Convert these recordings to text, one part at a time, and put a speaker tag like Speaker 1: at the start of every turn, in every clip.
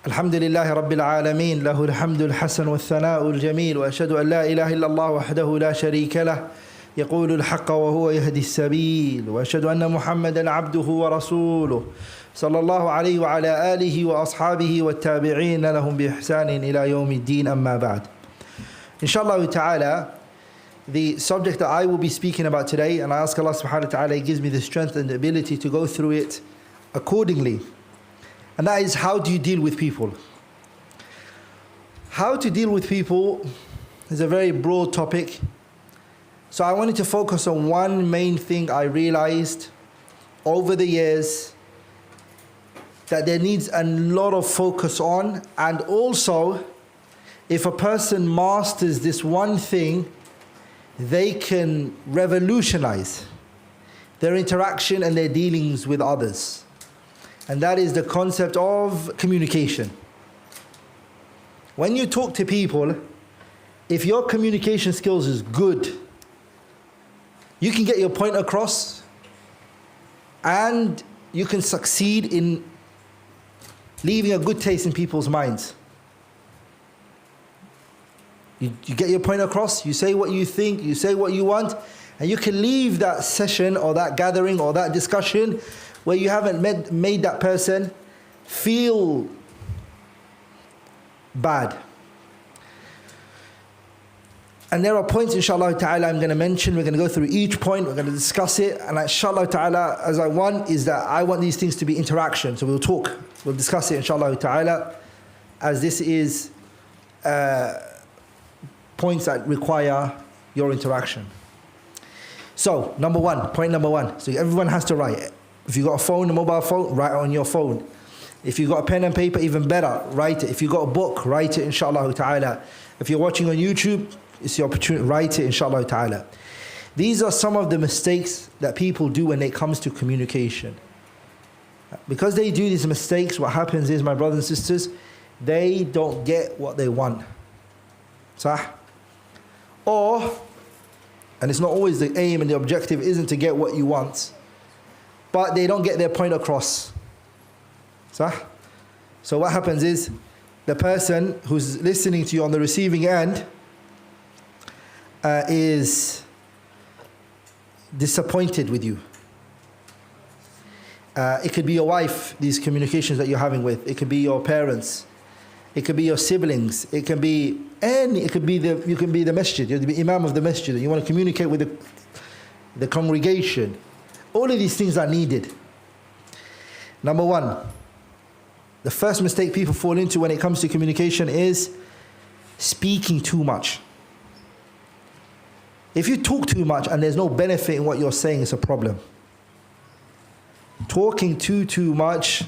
Speaker 1: الحمد لله رب العالمين له الحمد الحسن والثناء الجميل وأشهد أن لا إله إلا الله وحده لا شريك له يقول الحق وهو يهدي السبيل وأشهد أن محمدا عبده ورسوله صلى الله عليه وعلى آله وأصحابه والتابعين لهم بإحسان إلى يوم الدين أما بعد. Inshallah ta'ala, the subject that I will be speaking about today, and I ask Allah subhanahu wa ta'ala, He gives me the strength and the ability to go through it accordingly. And that is, how do you deal with people? How to deal with people is a very broad topic. So I wanted to focus on one main thing I realized over the years that there needs a lot of focus on. And also, if a person masters this one thing, they can revolutionize their interaction and their dealings with others. And that is the concept of communication. When you talk to people, if your communication skills is good, you can get your point across and you can succeed in leaving a good taste in people's minds. You get your point across, you say what you think, you say what you want, and you can leave that session or that gathering or that discussion where you haven't made that person feel bad. And there are points, inshallah ta'ala, I'm going to mention. We're going to go through each point, we're going to discuss it, and inshallah ta'ala, as I want these things to be interaction. So we'll discuss it, inshallah ta'ala, as this is points that require your interaction. So, point number one. So everyone has to write. If you've got a phone, a mobile phone, write it on your phone. If you've got a pen and paper, even better, write it. If you've got a book, write it, inshallah ta'ala. If you're watching on YouTube, it's your opportunity, write it, inshallah ta'ala. These are some of the mistakes that people do when it comes to communication. Because they do these mistakes, what happens is, my brothers and sisters, they don't get what they want. Sah? Or, and it's not always the aim and the objective isn't to get what you want, but they don't get their point across. So what happens is, the person who's listening to you on the receiving end is disappointed with you. It could be your wife, these communications that you're having with. It could be your parents. It could be your siblings. You can be the masjid. You're the imam of the masjid. And you want to communicate with the congregation. All of these things are needed. Number one, the first mistake people fall into when it comes to communication is speaking too much. If you talk too much and there's no benefit in what you're saying, it's a problem. Talking too much,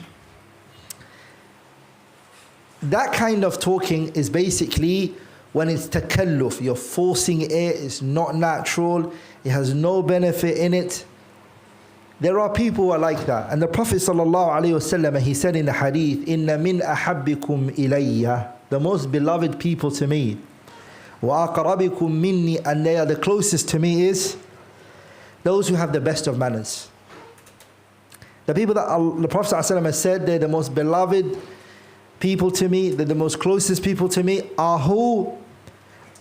Speaker 1: that kind of talking is basically when it's takalluf, you're forcing it, it's not natural, it has no benefit in it. There are people who are like that. And the Prophet ﷺ, he said in the hadith, Inna min ahabbikum ilayya, the most beloved people to me, wa aqrabikum minni, and they are the closest to me, is those who have the best of manners. The people that the Prophet ﷺ has said they're the most beloved people to me, they're the most closest people to me, are who?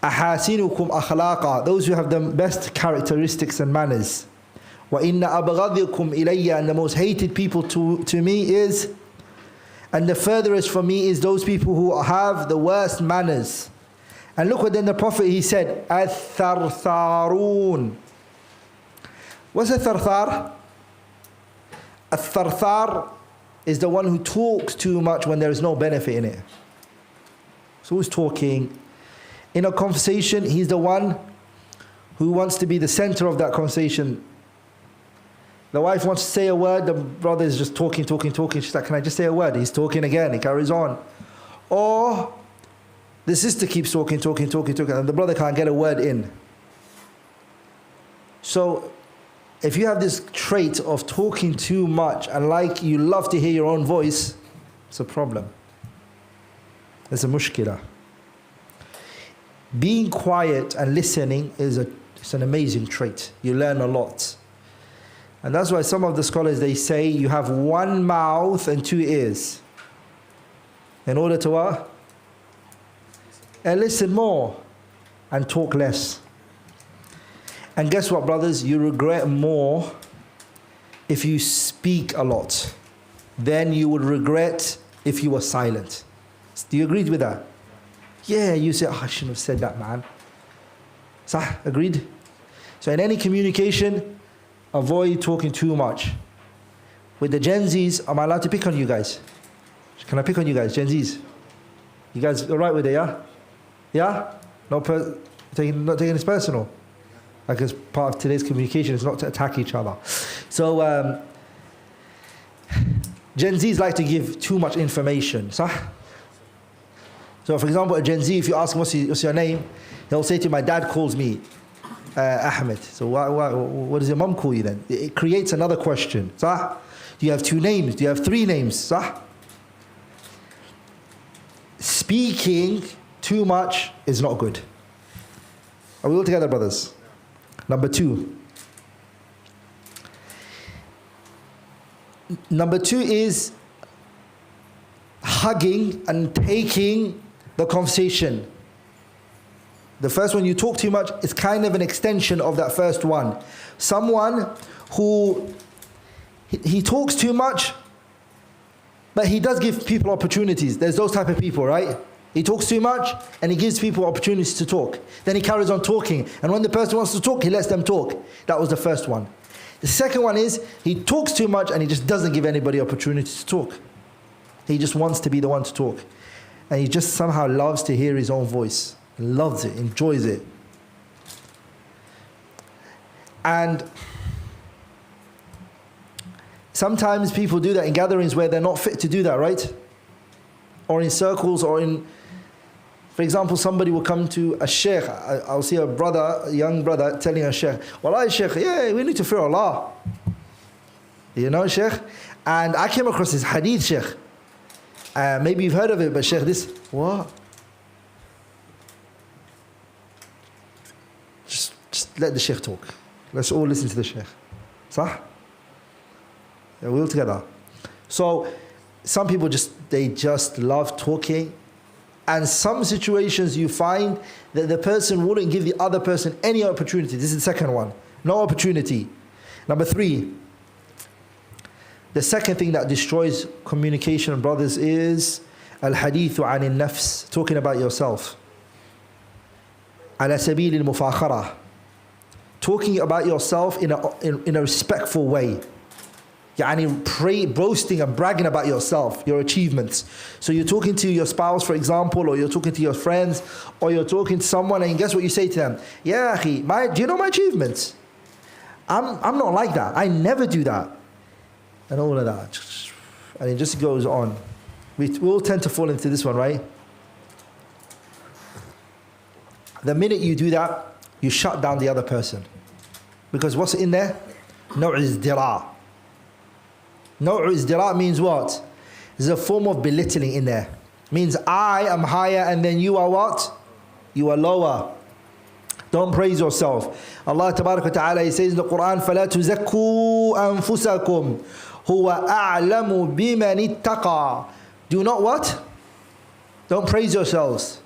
Speaker 1: Ahasinukum akhlaqa, those who have the best characteristics and manners. Wa inna abghadikum ilayya, and the most hated people to me is, and the furthest from me is those people who have the worst manners. And look what then the Prophet, he said, Al-Thartharun. What's a tharthar? A tharthar is the one who talks too much when there is no benefit in it. So who's talking? In a conversation, he's the one who wants to be the center of that conversation. The wife wants to say a word, the brother is just talking. She's like, can I just say a word? He's talking again, he carries on. Or the sister keeps talking, and the brother can't get a word in. So if you have this trait of talking too much and like you love to hear your own voice, it's a problem. It's a mushkila. Being quiet and listening it's an amazing trait. You learn a lot. And that's why some of the scholars, they say you have one mouth and two ears. In order to what? And listen more and talk less. And guess what, brothers? You regret more if you speak a lot than you would regret if you were silent. Do you agree with that? Yeah, you say, oh, I shouldn't have said that, man. Sah, agreed? So in any communication, avoid talking too much. With the Gen Zs, am I allowed to pick on you guys? Can I pick on you guys, Gen Zs? You guys all right with it, yeah? Yeah? Not taking this personal. Like as part of today's communication, it's not to attack each other. So Gen Zs like to give too much information. So for example, a Gen Z, if you ask him what's your name, he'll say to you, my dad calls me Ahmed. So what does your mum call you then? It creates another question. So do you have 2 names? Do you have 3 names? So speaking too much is not good. Are we all together, brothers? Number 2. Number 2 is hugging and taking the conversation. The first one, you talk too much, is kind of an extension of that first one. Someone who, he talks too much, but he does give people opportunities. There's those type of people, right? He talks too much and he gives people opportunities to talk. Then he carries on talking. And when the person wants to talk, he lets them talk. That was the first one. The second one is he talks too much and he just doesn't give anybody opportunity to talk. He just wants to be the one to talk. And he just somehow loves to hear his own voice. Loves it, enjoys it. And sometimes people do that in gatherings where they're not fit to do that, right? Or in circles, or in, for example, somebody will come to a sheikh. I'll see a young brother telling a sheikh, Wallahi sheikh, yeah, we need to fear Allah. You know, sheikh? And I came across this hadith, sheikh. Maybe you've heard of it, but sheikh, this, what? Just let the sheikh talk. Let's all listen to the sheikh. Sah? Yeah, we're all together. So, some people they just love talking. And some situations you find that the person wouldn't give the other person any opportunity. This is the second one. No opportunity. Number 3. The second thing that destroys communication, brothers, is al-hadithu anil nafs, talking about yourself. Ala sabil al-mufakhara, talking about yourself in a respectful way. Yani boasting and bragging about yourself, your achievements. So you're talking to your spouse, for example, or you're talking to your friends, or you're talking to someone, and guess what you say to them? Yeah, akhi, do you know my achievements? I'm not like that. I never do that. And all of that. And it just goes on. We all tend to fall into this one, right? The minute you do that, you shut down the other person. Because what's in there? No izdira. No izdira means what? There's a form of belittling in there. Means I am higher and then you are what? You are lower. Don't praise yourself. Allah Tabarak wa Ta'ala, He says in the Qur'an, فَلَا تُزَكُّوا أَنفُسَكُمْ هُوَ أَعْلَمُ بِمَنِ اتَّقَى. Do not what? Don't praise yourselves.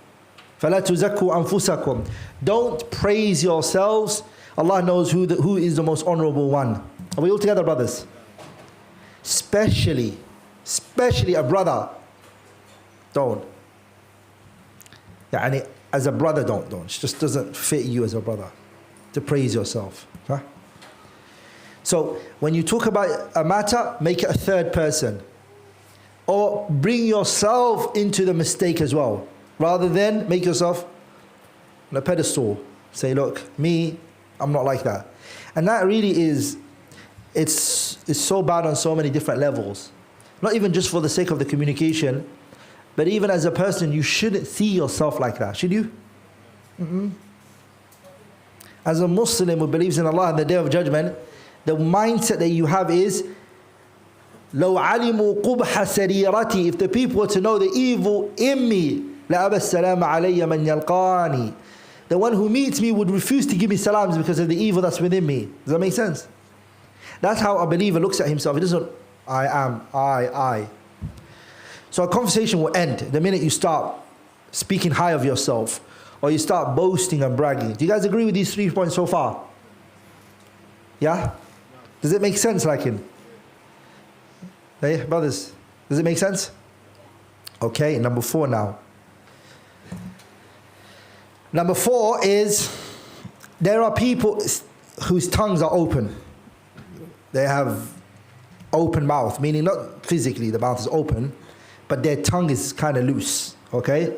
Speaker 1: فَلَا تُزَكُّوا أَنفُسَكُمْ. Don't praise yourselves. Allah knows who is the most honorable one. Are we all together, brothers? Especially a brother. Don't. Yani, as a brother, don't. It just doesn't fit you as a brother to praise yourself. Huh? So when you talk about a matter, make it a third person. Or bring yourself into the mistake as well. Rather than make yourself on a pedestal. Say, look, me, I'm not like that. And that really is, it's so bad on so many different levels. Not even just for the sake of the communication, but even as a person, you shouldn't see yourself like that, should you? As a Muslim who believes in Allah and the Day of Judgment, the mindset that you have is, لو علموا قبح سريرتي, if the people were to know the evil in me, لأبى السلام علي من يلقاني, the one who meets me would refuse to give me salams because of the evil that's within me. Does that make sense? That's how a believer looks at himself. He doesn't, I am, I. So a conversation will end the minute you start speaking high of yourself or you start boasting and bragging. Do you guys agree with these 3 points so far? Yeah? Does it make sense, Lakin? Hey, brothers, does it make sense? Okay, number 4 now. Number 4 is there are people whose tongues are open. They have open mouth, meaning not physically the mouth is open, but their tongue is kind of loose, okay?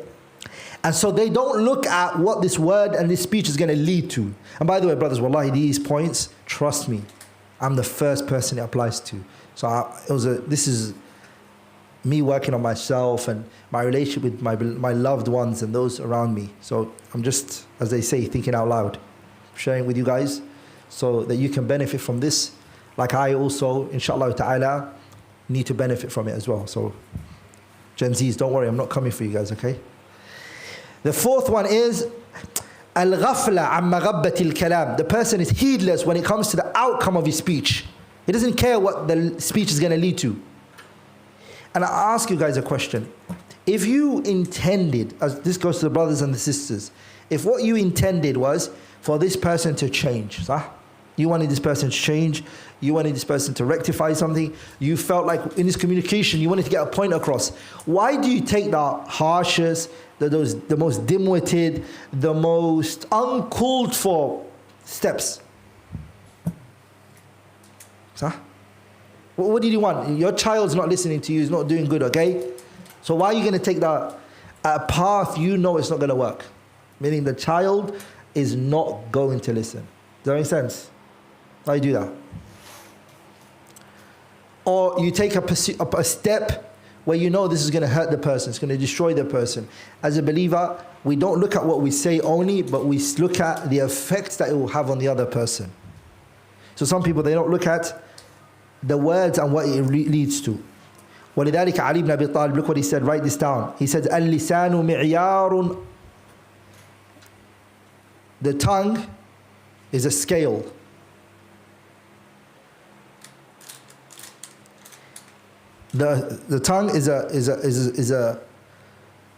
Speaker 1: And so they don't look at what this word and this speech is going to lead to. And by the way, brothers, wallahi, these points, trust me, I'm the first person it applies to. So this is me working on myself and my relationship with my loved ones and those around me. So I'm just, as they say, thinking out loud, sharing with you guys so that you can benefit from this. Like I also, inshallah ta'ala, need to benefit from it as well. So Gen Zs, don't worry, I'm not coming for you guys, okay? The 4th one is al-ghafla an maghabbati al-kalam. The person is heedless when it comes to the outcome of his speech. He doesn't care what the speech is going to lead to. And I ask you guys a question. If you intended, as this goes to the brothers and the sisters, if what you intended was for this person to change, you wanted this person to change, you wanted this person to rectify something, you felt like in this communication you wanted to get a point across, why do you take the harshest, the most dim-witted, the most uncalled for steps? What did you want? Your child's not listening to you, is not doing good, okay? So why are you going to take that path you know it's not going to work? Meaning the child is not going to listen. Does that make sense? Why do you do that? Or you take a step where you know this is going to hurt the person, it's going to destroy the person. As a believer, we don't look at what we say only, but we look at the effects that it will have on the other person. So some people, they don't look at the words and what it leads to. وَلِذَلِكَ عَلِي ibn Abi Talib, look what he said, write this down. He said, الْلِسَانُ مِعْيَارٌ. The tongue is a scale. The tongue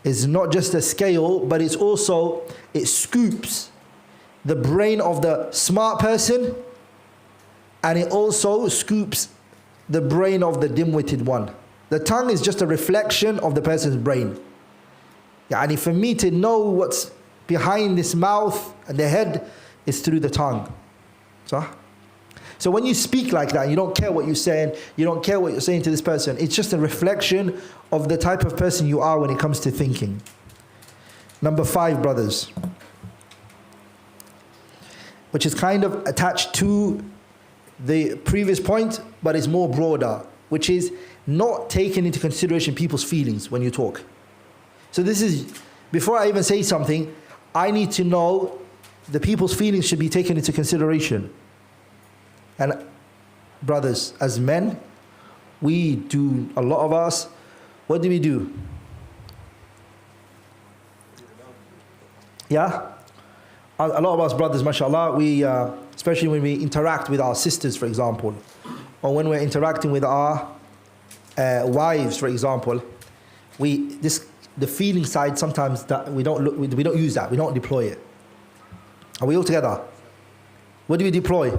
Speaker 1: is not just a scale, but it's also, it scoops the brain of the smart person, and it also scoops the brain of the dim-witted one. The tongue is just a reflection of the person's brain. Yani for me to know what's behind this mouth and the head is through the tongue. So when you speak like that, you don't care what you're saying, you don't care what you're saying to this person, it's just a reflection of the type of person you are when it comes to thinking. Number 5, brothers, which is kind of attached to the previous point, but it's more broader, which is not taking into consideration people's feelings when you talk. So this is, before I even say something, I need to know the people's feelings should be taken into consideration. And brothers, as men, we do, a lot of us, what do we do? Yeah? A lot of us brothers, mashallah, we, especially when we interact with our sisters, for example, or when we're interacting with our wives, for example, the feeling side sometimes that we don't use that, we don't deploy it. Are we all together? What do we deploy?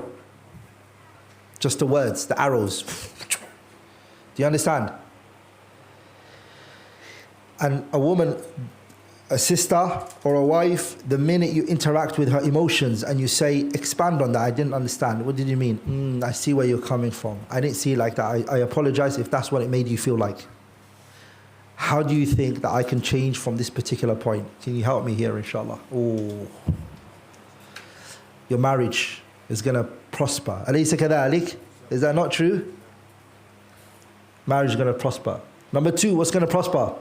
Speaker 1: Just the words, the arrows. Do you understand? And a woman, a sister or a wife, the minute you interact with her emotions and you say, expand on that, I didn't understand. What did you mean? I see where you're coming from. I didn't see it like that. I apologize if that's what it made you feel like. How do you think that I can change from this particular point? Can you help me here, inshallah? Oh, your marriage is going to prosper. Alaysa kadhalik? Is that not true? Marriage is going to prosper. Number 2, what's going to prosper?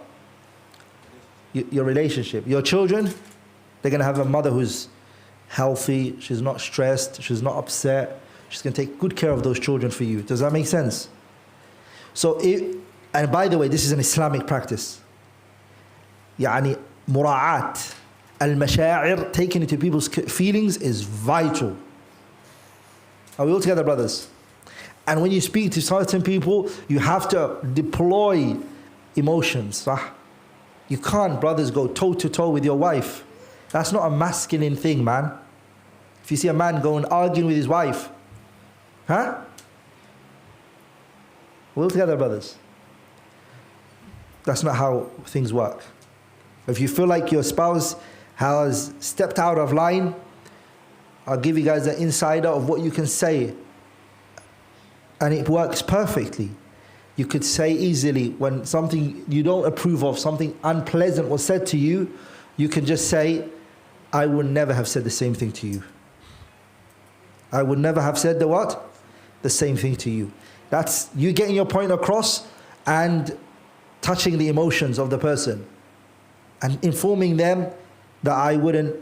Speaker 1: Your relationship. Your children, they're going to have a mother who's healthy, she's not stressed, she's not upset, she's going to take good care of those children for you. Does that make sense? So, and by the way, this is an Islamic practice. Yani, mura'at, al-mashaa'ir, taking into people's feelings is vital. Are we all together, brothers? And when you speak to certain people, you have to deploy emotions. You can't, brothers, go toe to toe with your wife. That's not a masculine thing, man. If you see a man going arguing with his wife, we're all together, brothers. That's not how things work. If you feel like your spouse has stepped out of line, I'll give you guys an insider of what you can say. And it works perfectly. You could say easily when something you don't approve of, something unpleasant was said to you, you can just say, I would never have said the same thing to you. I would never have said the what? The same thing to you. That's you getting your point across and touching the emotions of the person and informing them that I wouldn't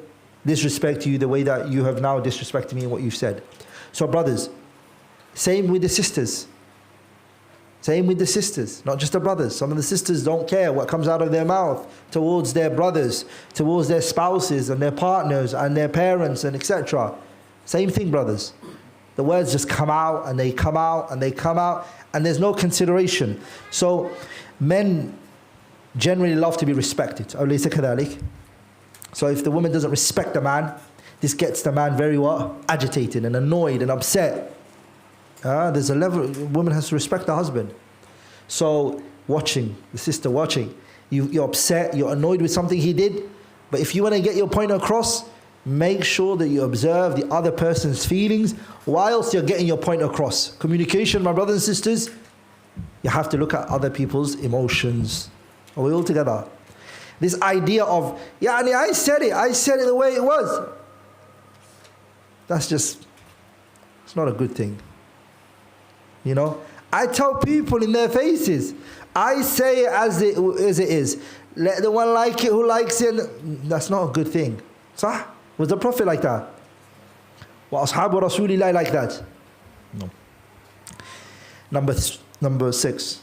Speaker 1: disrespect you the way that you have now disrespected me in what you've said. So brothers, same with the sisters. Same with the sisters, not just the brothers. Some of the sisters don't care what comes out of their mouth towards their brothers, towards their spouses and their partners and their parents and etc. Same thing, brothers. The words just come out and they come out and they come out and there's no consideration. So men generally love to be respected. So if the woman doesn't respect the man, this gets the man very what? Agitated and annoyed and upset. There's a level, a woman has to respect her husband. So watching, the sister watching, you're upset, you're annoyed with something he did, but if you want to get your point across, make sure that you observe the other person's feelings whilst you're getting your point across. Communication, my brothers and sisters, you have to look at other people's emotions. Are we all together? This idea of, I said it the way it was. That's just, it's not a good thing. You know, I tell people in their faces, I say it as it is. Let the one like it who likes it. That's not a good thing. Sah? Was the Prophet like that? Was Ashabu Rasulillah like that? No. Number 6.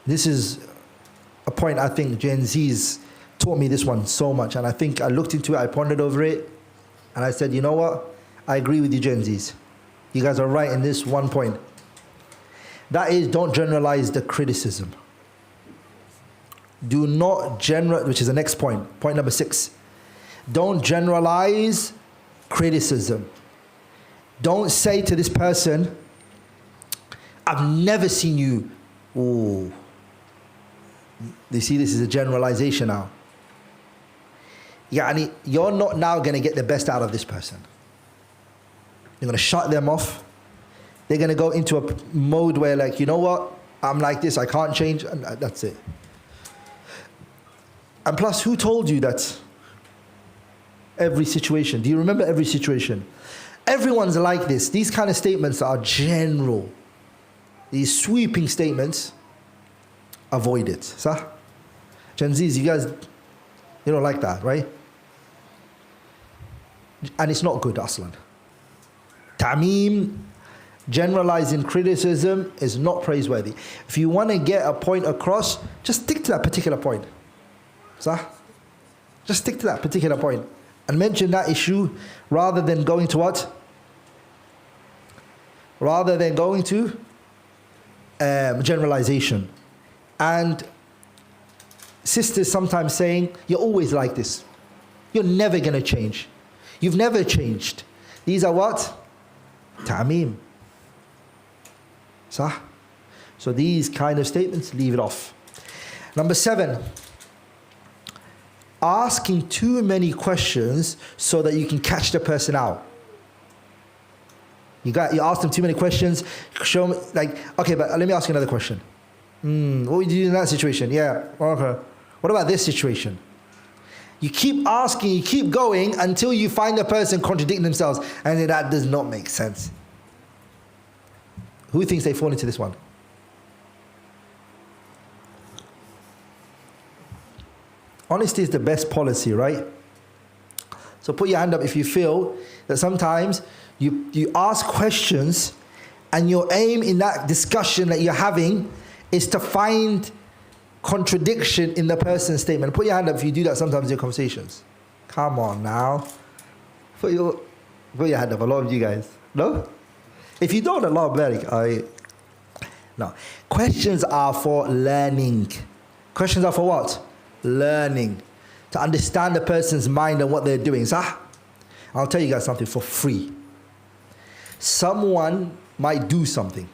Speaker 1: This is a point I think Gen Z's taught me this one so much, and I think I looked into it, I pondered over it, and I said, you know what? I agree with you, Gen Z's. You guys are right in this one point. That is, don't generalize the criticism. Do not generalize, which is the next point. Point number 6. Don't generalize criticism. Don't say to this person, I've never seen you. Oh, you see, this is a generalization now. You're not now going to get the best out of this person. You're going to shut them off. They're going to go into a mode where, like, you know what? I'm like this, I can't change, and that's it. And plus, who told you that every situation? Do you remember every situation? Everyone's like this. These kind of statements are general. These sweeping statements, avoid it. Sah? Gen Zs, you guys, you don't like that, right? And it's not good, Aslan. Ta'meem, generalizing criticism is not praiseworthy. If you want to get a point across, just stick to that particular point. Sah? Just stick to that particular point and mention that issue rather than going to what? Rather than going to generalization. And sisters sometimes saying, you're always like this. You're never going to change. You've never changed. These are what? Ta'meem. Sah? So these kind of statements, leave it off. Number 7. Asking too many questions so that you can catch the person out. You ask them too many questions, show me, like, okay, but let me ask you another question. What would you do in that situation? Yeah, okay. What about this situation? You keep asking, you keep going until you find the person contradicting themselves, and that does not make sense. Who thinks they fall into this one? Honesty is the best policy, right? So put your hand up if you feel that sometimes you ask questions and your aim in that discussion that you're having is to find contradiction in the person's statement. Put your hand up if you do that sometimes in your conversations. Come on now. Put your hand up, a lot of you guys. No? If you don't, Allah barik. No. Questions are for learning. Questions are for what? Learning. To understand the person's mind and what they're doing. So, I'll tell you guys something for free. Someone might do something.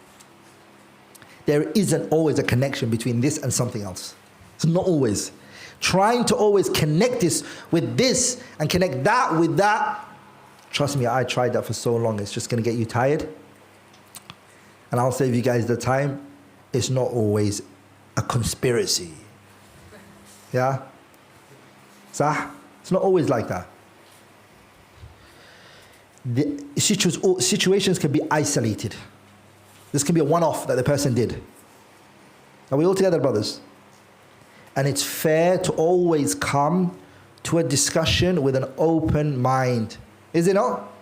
Speaker 1: There isn't always a connection between this and something else. It's not always. Trying to always connect this with this and connect that with that. Trust me, I tried that for so long. It's just going to get you tired. And I'll save you guys the time. It's not always a conspiracy. Yeah? Sah? It's not always like that. The situations can be isolated. This can be a one-off that the person did. Are we all together, brothers? And it's fair to always come to a discussion with an open mind. Is it not?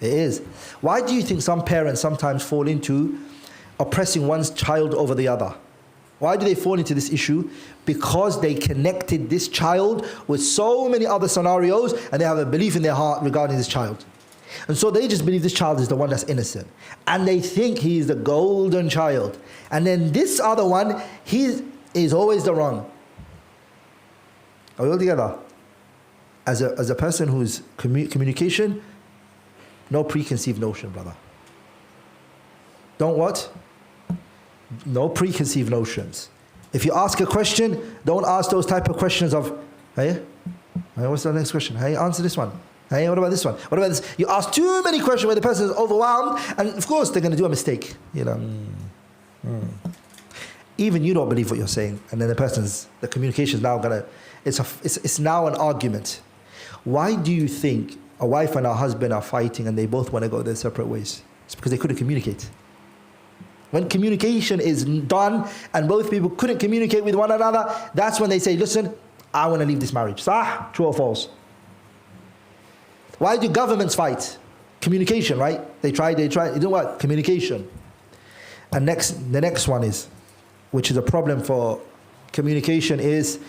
Speaker 1: It is. Why do you think some parents sometimes fall into oppressing one's child over the other? Why do they fall into this issue? Because they connected this child with so many other scenarios and they have a belief in their heart regarding this child. And so they just believe this child is the one that's innocent. And they think he is the golden child. And then this other one, he is always the wrong. Are we all together? As a person who's communication, no preconceived notion, brother. Don't what? No preconceived notions. If you ask a question, don't ask those type of questions of, hey, what's the next question? Hey, answer this one. Hey, what about this one? What about this? You ask too many questions where the person is overwhelmed, and of course they're going to do a mistake. You know, even you don't believe what you're saying, and then the communication is now gonna. It's now an argument. Why do you think a wife and a husband are fighting and they both want to go their separate ways? It's because they couldn't communicate. When communication is done and both people couldn't communicate with one another, that's when they say, listen, I want to leave this marriage. Sah? True or false? Why do governments fight? Communication, right? They try. You know what? Communication. And the next one is, which is a problem for communication, is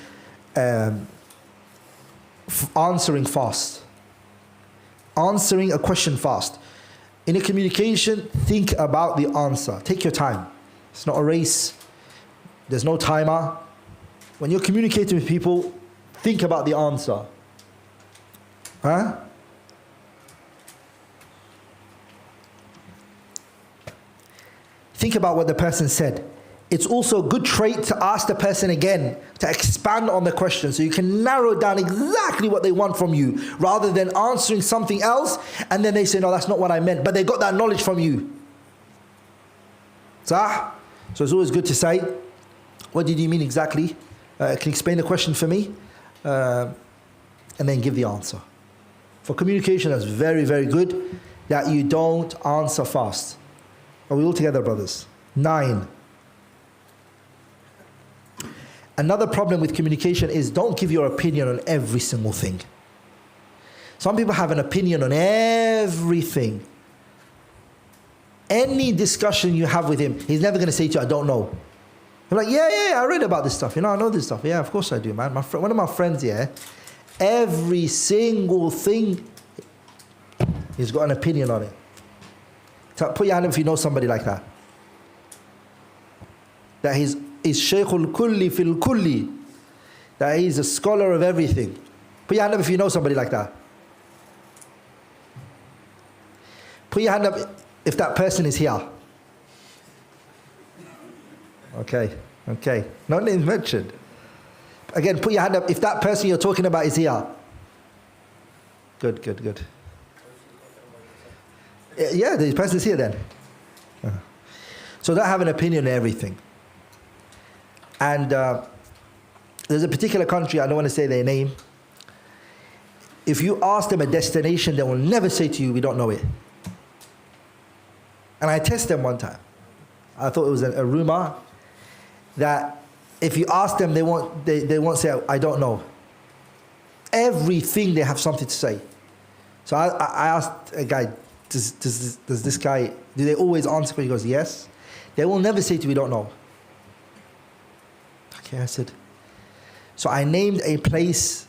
Speaker 1: answering fast. Answering a question fast. In a communication, think about the answer. Take your time. It's not a race. There's no timer. When you're communicating with people, think about the answer. Huh? Think about what the person said. It's also a good trait to ask the person again, to expand on the question so you can narrow down exactly what they want from you, rather than answering something else and then they say, no, that's not what I meant, but they got that knowledge from you. So it's always good to say, what did you mean exactly? Can you explain the question for me? And then give the answer. For communication, that's very, very good that you don't answer fast. Are we all together, brothers? 9. Another problem with communication is don't give your opinion on every single thing. Some people have an opinion on everything. Any discussion you have with him, he's never going to say to you, I don't know. You're like, yeah, I read about this stuff. I know this stuff. Yeah, of course I do, man. One of my friends, every single thing, he's got an opinion on it. So put your hand up if you know somebody like that. That he's Shaykhul Kulli fil Kulli. That he's a scholar of everything. Put your hand up if you know somebody like that. Put your hand up if that person is here. Okay. No names mentioned. Again, put your hand up if that person you're talking about is here. Good. Yeah, the person is here then. So they have an opinion on everything. And there's a particular country, I don't want to say their name. If you ask them a destination, they will never say to you, we don't know it. And I tested them one time. I thought it was a rumor that if you ask them, they won't say, I don't know. Everything they have something to say. So I asked a guy, does this guy, do they always answer? He goes, yes. They will never say to you, we don't know. Okay, I said. So I named a place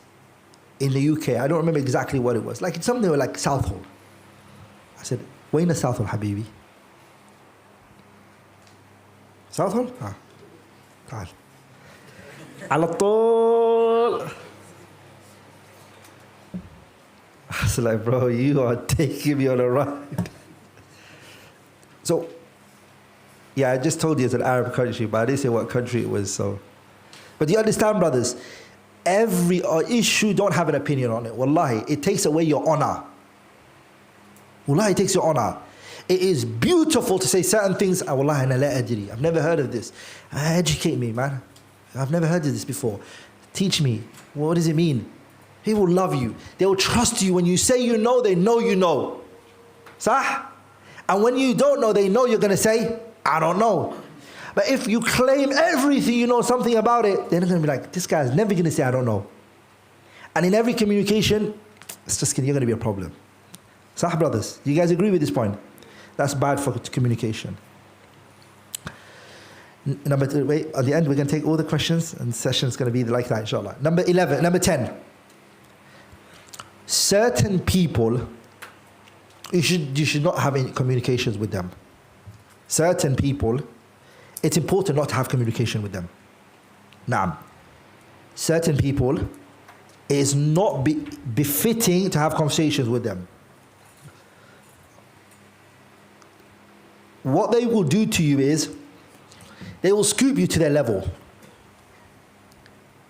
Speaker 1: in the UK. I don't remember exactly what it was. Like it's something like Southall. I said, Wayna Southall, Habibi. Southall? Ah. تعال. على طول. I was like, bro, you are taking me on a ride. So, yeah, I just told you it's an Arab country, but I didn't say what country it was. So, but you understand, brothers, every issue, don't have an opinion on it. Wallahi, it takes away your honor. Wallahi, it takes your honor. It is beautiful to say certain things. Wallahi, ana la adri. I've never heard of this. Educate me, man. I've never heard of this before. Teach me. What does it mean? He will love you. They will trust you. When you say you know, they know you know. Sah? And when you don't know, they know you're going to say, I don't know. But if you claim everything, you know something about it, they're going to be like, this guy's never going to say, I don't know. And in every communication, it's just you're going to be a problem. Sah, brothers? Do you guys agree with this point? That's bad for communication. Number 2, wait, at the end, we're going to take all the questions, and the session's going to be like that, inshallah. Number 10. Certain people, you should not have any communications with them. Certain people, it's important not to have communication with them. Now, certain people, it is not befitting to have conversations with them. What they will do to you is, they will scoop you to their level.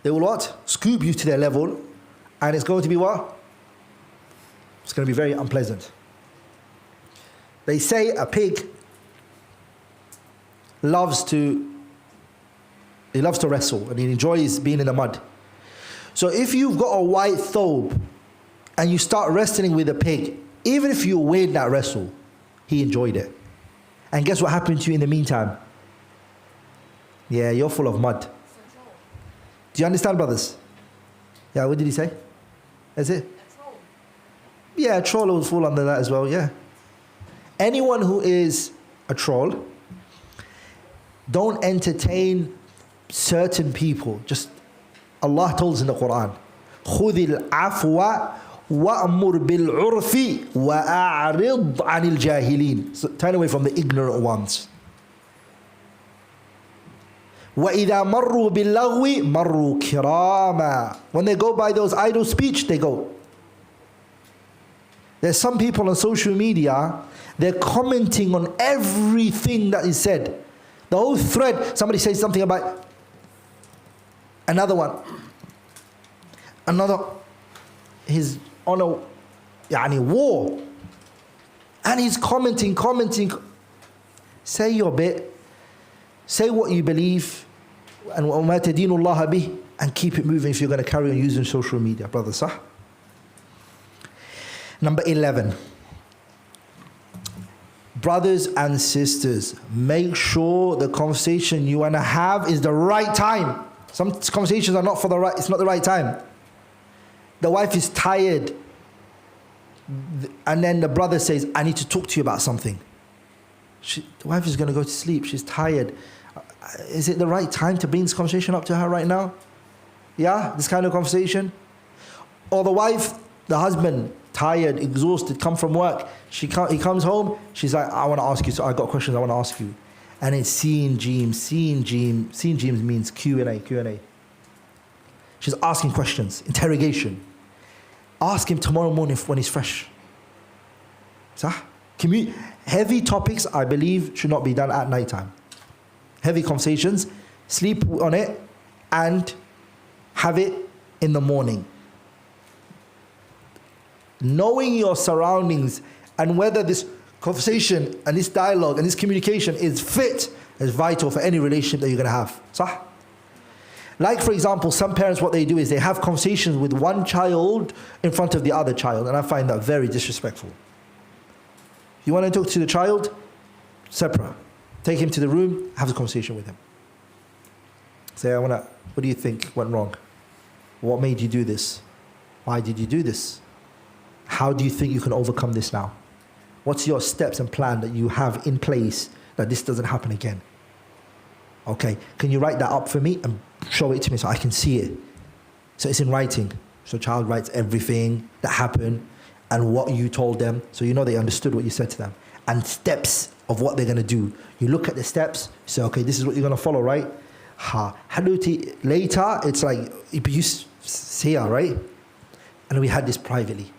Speaker 1: They will what? Scoop you to their level, and it's going to be what? It's going to be very unpleasant. They say a pig loves to wrestle, and he enjoys being in the mud. So if you've got a white thobe and you start wrestling with a pig, even if you win that wrestle, he enjoyed it. And guess what happened to you in the meantime? Yeah, you're full of mud. Do you understand, brothers? Yeah, what did he say? Is it? Yeah, a troll will fall under that as well, yeah. Anyone who is a troll, don't entertain certain people. Just, Allah told us in the Qur'an, خُذِ الْعَفْوَ وَأْمُرْ بِالْعُرْفِ وَأَعْرِضْ عَنِ الْجَاهِلِينَ. So turn away from the ignorant ones. وَإِذَا مَرُّوا بِاللَّغْوِ مَرُّوا كِرَامًا. When they go by those idle speech, they go. There's some people on social media, they're commenting on everything that is said. The whole thread, somebody says something about another one. He's on a war. And he's commenting. Say your bit. Say what you believe, and وَمَا تَدِينُ اللَّهَ بِهِ, and keep it moving if you're going to carry on using social media, brother. Sah? Number 11. Brothers and sisters, make sure the conversation you want to have is the right time. Some conversations are not for the right, it's not the right time. The wife is tired, and then the brother says, I need to talk to you about something. The wife is going to go to sleep, she's tired. Is it the right time to bring this conversation up to her right now? Yeah, this kind of conversation? Or the wife, the husband, tired, exhausted, come from work. He comes home, she's like, I want to ask you, so I got questions I want to ask you. And it's seeing James means Q&A. She's asking questions, interrogation. Ask him tomorrow morning when he's fresh. Heavy topics, I believe, should not be done at night time. Heavy conversations, sleep on it, and have it in the morning. Knowing your surroundings and whether this conversation and this dialogue and this communication is fit is vital for any relationship that you're going to have. Sah? Like, for example, some parents, what they do is they have conversations with one child in front of the other child, and I find that very disrespectful. You want to talk to the child? Separate. Take him to the room, have a conversation with him. Say, what do you think went wrong? What made you do this? Why did you do this? How do you think you can overcome this now? What's your steps and plan that you have in place that this doesn't happen again? Okay, can you write that up for me and show it to me so I can see it? So it's in writing. So child writes everything that happened and what you told them, so you know they understood what you said to them. and steps of what they're going to do. You look at the steps, say, okay, this is what you're going to follow, right? Later, it's like, you see, right? And we had this privately.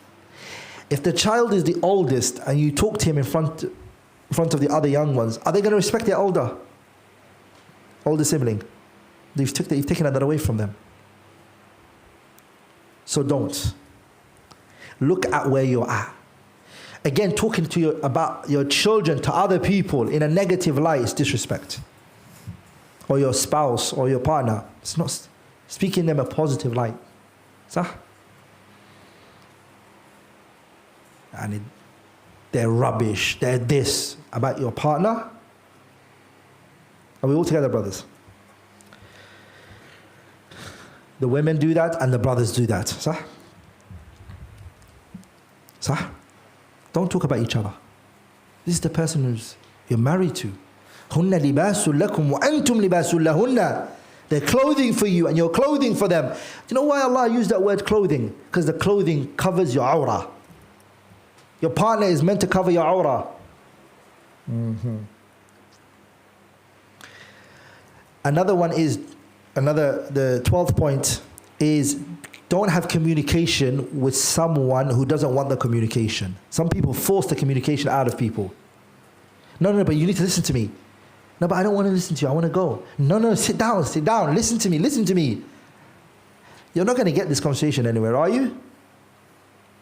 Speaker 1: If the child is the oldest and you talk to him in front of the other young ones, are they going to respect their older sibling? You've taken that away from them. So don't. Look at where you're at. Again, talking to you about your children to other people in a negative light is disrespect. Or your spouse or your partner. It's not speaking them a positive light. And they're rubbish, they're this about your partner. Are we all together, brothers? The women do that and the brothers do that. Don't talk about each other. This is the person you're married to. هُنَّ لِبَاسٌ لَكُمْ وَأَنْتُمْ لِبَاسٌ لَهُنَّ. They're clothing for you and you're clothing for them. Do you know why Allah used that word clothing? Because the clothing covers your awrah. Your partner is meant to cover your awrah. Another one is, the 12th point is, don't have communication with someone who doesn't want the communication. Some people force the communication out of people. No, but you need to listen to me. No, but I don't want to listen to you. I want to go. No, sit down. Listen to me. You're not going to get this conversation anywhere, are you?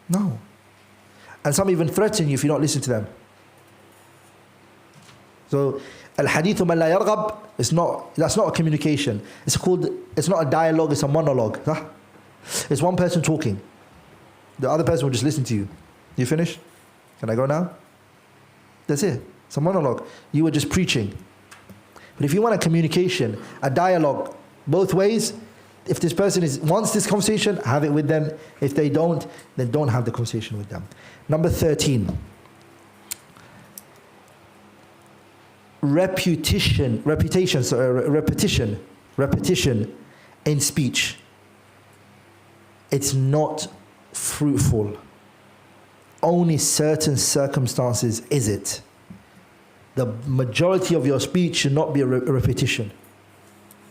Speaker 1: No. And some even threaten you if you don't listen to them. So, al-hadithu man la yarghab, that's not a communication. It's not a dialogue, it's a monologue. It's one person talking. The other person will just listen to you. You finished? Can I go now? That's it. It's a monologue. You were just preaching. But if you want a communication, a dialogue, both ways, if this person wants this conversation, have it with them. If they don't, then don't have the conversation with them. Number 13. Repetition in speech. It's not fruitful. Only certain circumstances is it. The majority of your speech should not be a repetition.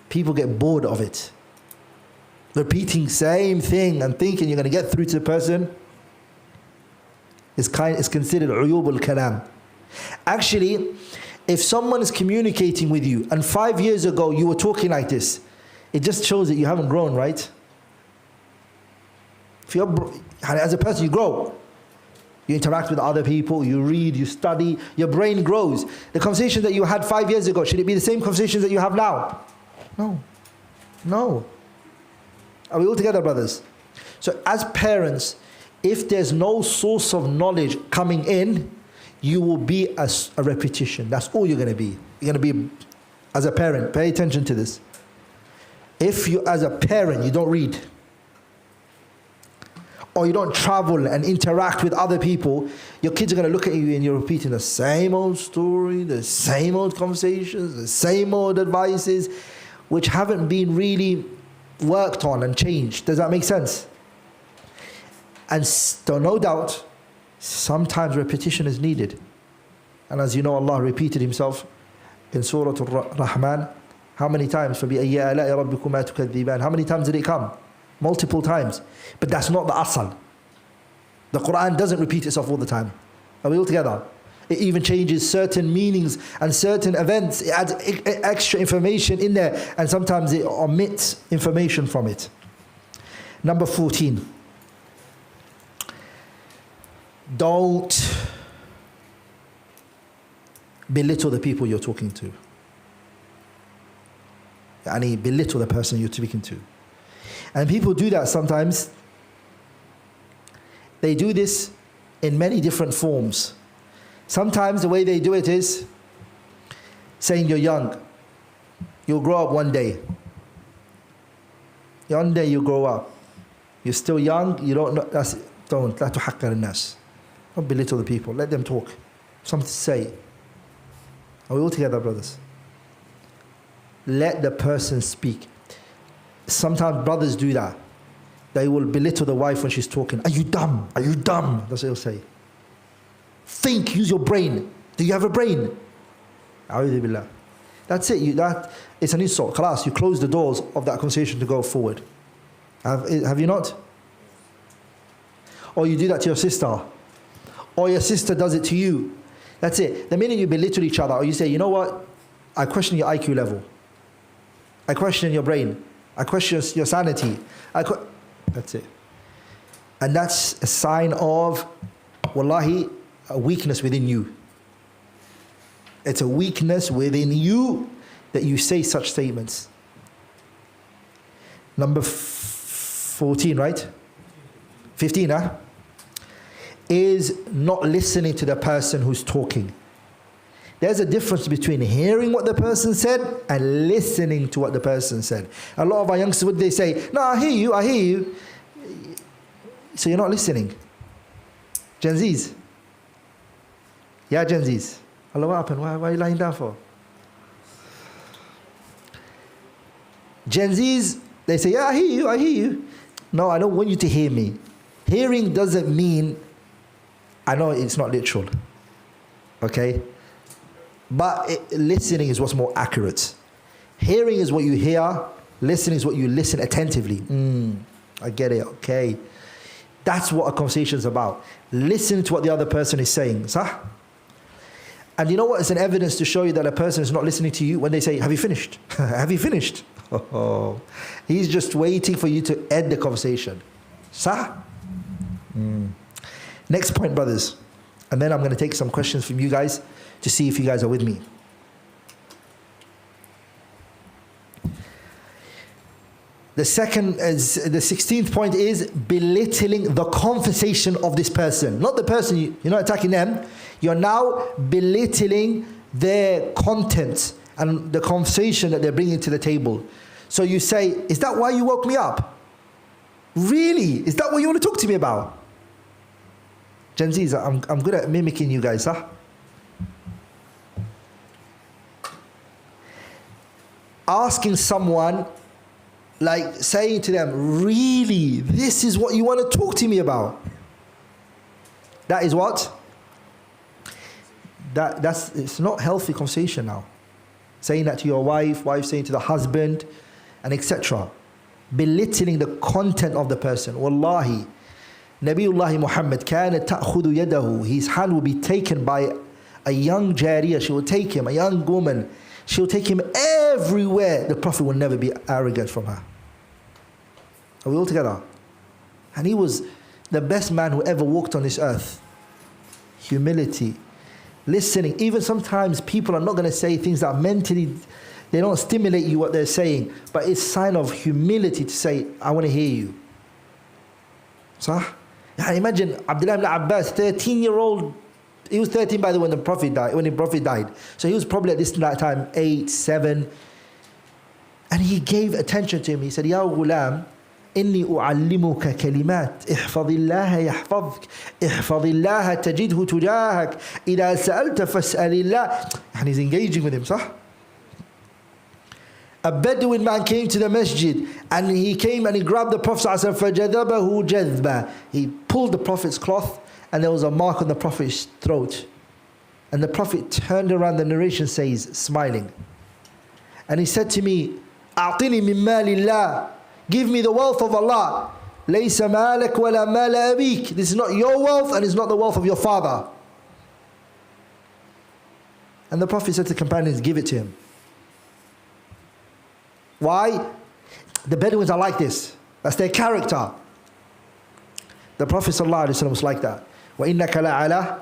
Speaker 1: People get bored of it. Repeating same thing and thinking you're going to get through to the person is considered uyub al-kalam. Actually, if someone is communicating with you and 5 years ago you were talking like this, it just shows that you haven't grown, right? As a person, you grow. You interact with other people, you read, you study, your brain grows. The conversation that you had 5 years ago, should it be the same conversations that you have now? No. Are we all together, brothers? So as parents, if there's no source of knowledge coming in, you will be a repetition. That's all you're going to be. You're going to be, as a parent, pay attention to this. If you, as a parent, you don't read, or you don't travel and interact with other people, your kids are going to look at you and you're repeating the same old story, the same old conversations, the same old advices, which haven't been really worked on and changed. Does that make sense? And so no doubt, sometimes repetition is needed. And as you know, Allah repeated Himself in Surah Al-Rahman. How many times? فَبِأَيِّ آلَاءِ رَبِّكُمَا تُكَذِّبَانِ. How many times did it come? Multiple times. But that's not the asal. The Qur'an doesn't repeat itself all the time. Are we all together? It even changes certain meanings and certain events. It adds extra information in there, and sometimes it omits information from it. Number 14. Don't belittle the people you're talking to. Belittle the person you're speaking to. And people do that sometimes. They do this in many different forms. Sometimes the way they do it is saying you're young. You'll grow up one day. One day you grow up. You're still young, you don't know. Don't. لا تحقر الناس. Don't belittle the people. Let them talk. Something to say. Are we all together, brothers? Let the person speak. Sometimes brothers do that. They will belittle the wife when she's talking. Are you dumb? Are you dumb? That's what they'll say. Think, use your brain. Do you have a brain? A'udhu billah. That's it. It's an insult. Khalas, you close the doors of that conversation to go forward. Have you not? Or you do that to your sister. Or your sister does it to you. That's it. The minute you belittle each other, or you say, you know what? I question your IQ level. I question your brain. I question your sanity. That's it. And that's a sign of, wallahi, a weakness within you. It's a weakness within you that you say such statements. Number 14, right? 15, huh? Is not listening to the person who's talking. There's a difference between hearing what the person said and listening to what the person said. A lot of our youngsters, what they say, no, I hear you. So you're not listening. Gen Zs. Yeah, Gen Zs. Allah, what happened? Why are you lying down for? Gen Zs, they say, yeah, I hear you. No, I don't want you to hear me. Hearing doesn't mean, I know it's not literal. Okay? But listening is what's more accurate. Hearing is what you hear. Listening is what you listen attentively. I get it, okay. That's what a conversation is about. Listen to what the other person is saying. Sah? And you know what? It's an evidence to show you that a person is not listening to you when they say, have you finished? Have you finished? Oh, he's just waiting for you to end the conversation. Sah? Next point, brothers. And then I'm going to take some questions from you guys to see if you guys are with me. The 16th point is belittling the conversation of this person. Not the person, you're not attacking them. You're now belittling their content and the conversation that they're bringing to the table. So you say, is that why you woke me up? Really? Is that what you want to talk to me about? Gen Zs, I'm good at mimicking you guys, huh? Asking someone, like saying to them, really, this is what you want to talk to me about? That is what? It's not healthy conversation now. Saying that to your wife saying to the husband, and etc. Belittling the content of the person. Wallahi, Nabiullah Muhammad, كانت تأخذ يده, his hand will be taken by a young jariyah. She will take him, a young woman. She will take him everywhere. The Prophet will never be arrogant from her. Are we all together? And he was the best man who ever walked on this earth. Humility. Listening. Even sometimes people are not going to say things that mentally, they don't stimulate you what they're saying. But it's a sign of humility to say, I want to hear you. Sah? Imagine Abdullah ibn Abbas, 13-year-old. He was 13 by the way when the Prophet died. So he was probably at this time 8, 7. And he gave attention to him. He said, Ya ghulam, inni u'allimuka kalimat. Ihfadillah yahfadhk. Ihfadillah tajidhu tujahak. Ida sa'alta fas'alillah. And he's engaging with him, sah? A Bedouin man came to the masjid and he came and he grabbed the Prophet فَجَذَبَهُ جَذْبًا. He pulled the Prophet's cloth and there was a mark on the Prophet's throat. And the Prophet turned around, the narration says, smiling. And he said to me, أعطني من مال الله. Give me the wealth of Allah. ليس مالك ولا مال أبيك. This is not your wealth and it's not the wealth of your father. And the Prophet said to the companions, give it to him. Why? The Bedouins are like this. That's their character. The Prophet ﷺ was like that. وَإِنَّكَ لَعَلَى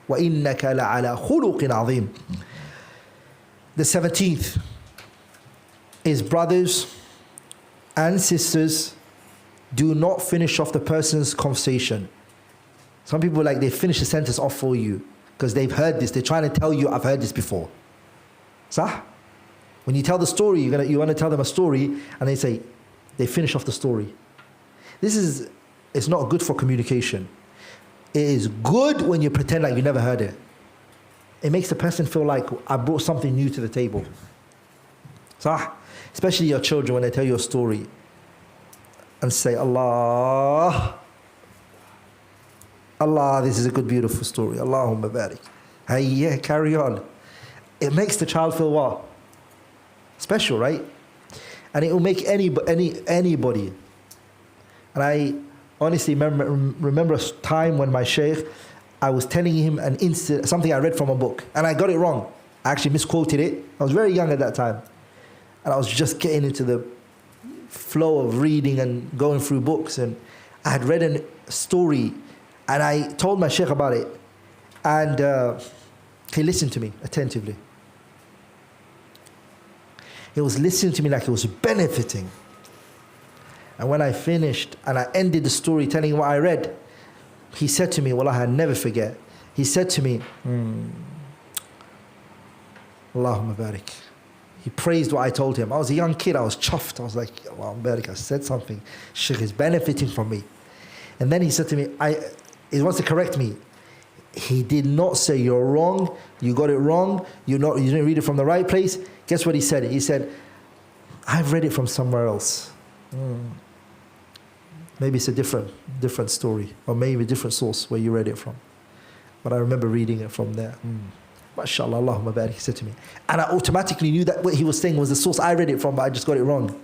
Speaker 1: خُلُقٍ عَظِيمٍ. The 17th is brothers and sisters, do not finish off the person's conversation. Some people they finish the sentence off for you because they've heard this. They're trying to tell you, I've heard this before. Sah? When you tell the story, you want to tell them a story, and they finish off the story. It's not good for communication. It is good when you pretend like you never heard it. It makes the person feel like I brought something new to the table. Sah? Especially your children when they tell you a story and say, Allah, this is a good, beautiful story. Allahumma barik. Hey, yeah, carry on. It makes the child feel what? Special, right? And it will make anybody. And I honestly remember a time when my sheikh, I was telling him an incident, something I read from a book, and I got it wrong. I actually misquoted it. I was very young at that time. And I was just getting into the flow of reading and going through books. And I had read a story, and I told my sheikh about it. And he listened to me attentively. He was listening to me like he was benefiting. And when I finished and I ended the story telling him what I read, he said to me, Wallah, I'll never forget. He said to me, Allahumma barik. He praised what I told him. I was a young kid, I was chuffed. I was like, Allahumma barik, I said something. Shaykh is benefiting from me. And then he said to me, he wants to correct me. He did not say you're wrong, you got it wrong, you didn't read it from the right place. Guess what he said? He said, I've read it from somewhere else. Maybe it's a different story, or maybe a different source where you read it from. But I remember reading it from there. MashaAllah, Allahumma barik, he said to me. And I automatically knew that what he was saying was the source I read it from, but I just got it wrong.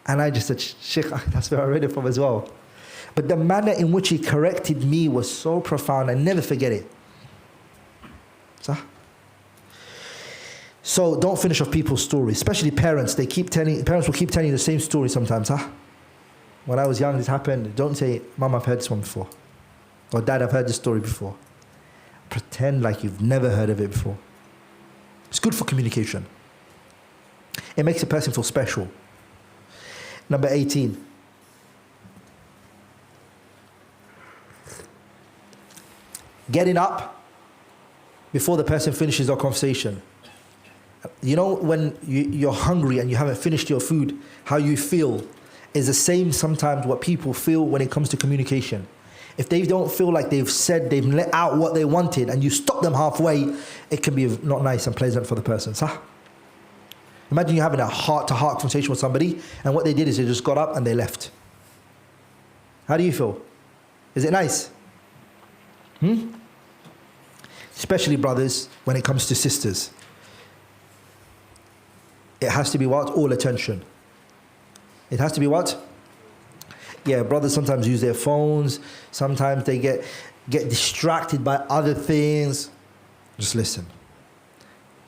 Speaker 1: And I just said, Sheikh, that's where I read it from as well. But the manner in which he corrected me was so profound, I never forget it. So don't finish off people's stories, especially parents. Parents will keep telling you the same story sometimes. When I was young, this happened. Don't say, Mom, I've heard this one before. Or Dad, I've heard this story before. Pretend like you've never heard of it before. It's good for communication. It makes a person feel special. Number 18. Getting up before the person finishes our conversation. You know, when you're hungry and you haven't finished your food, how you feel is the same sometimes what people feel when it comes to communication. If they don't feel like they've let out what they wanted and you stop them halfway, it can be not nice and pleasant for the person. Imagine you having a heart-to-heart conversation with somebody and what they did is they just got up and they left. How do you feel? Is it nice? Especially brothers, when it comes to sisters. It has to be what? All attention. It has to be what? Yeah, brothers sometimes use their phones. Sometimes they get distracted by other things. Just listen.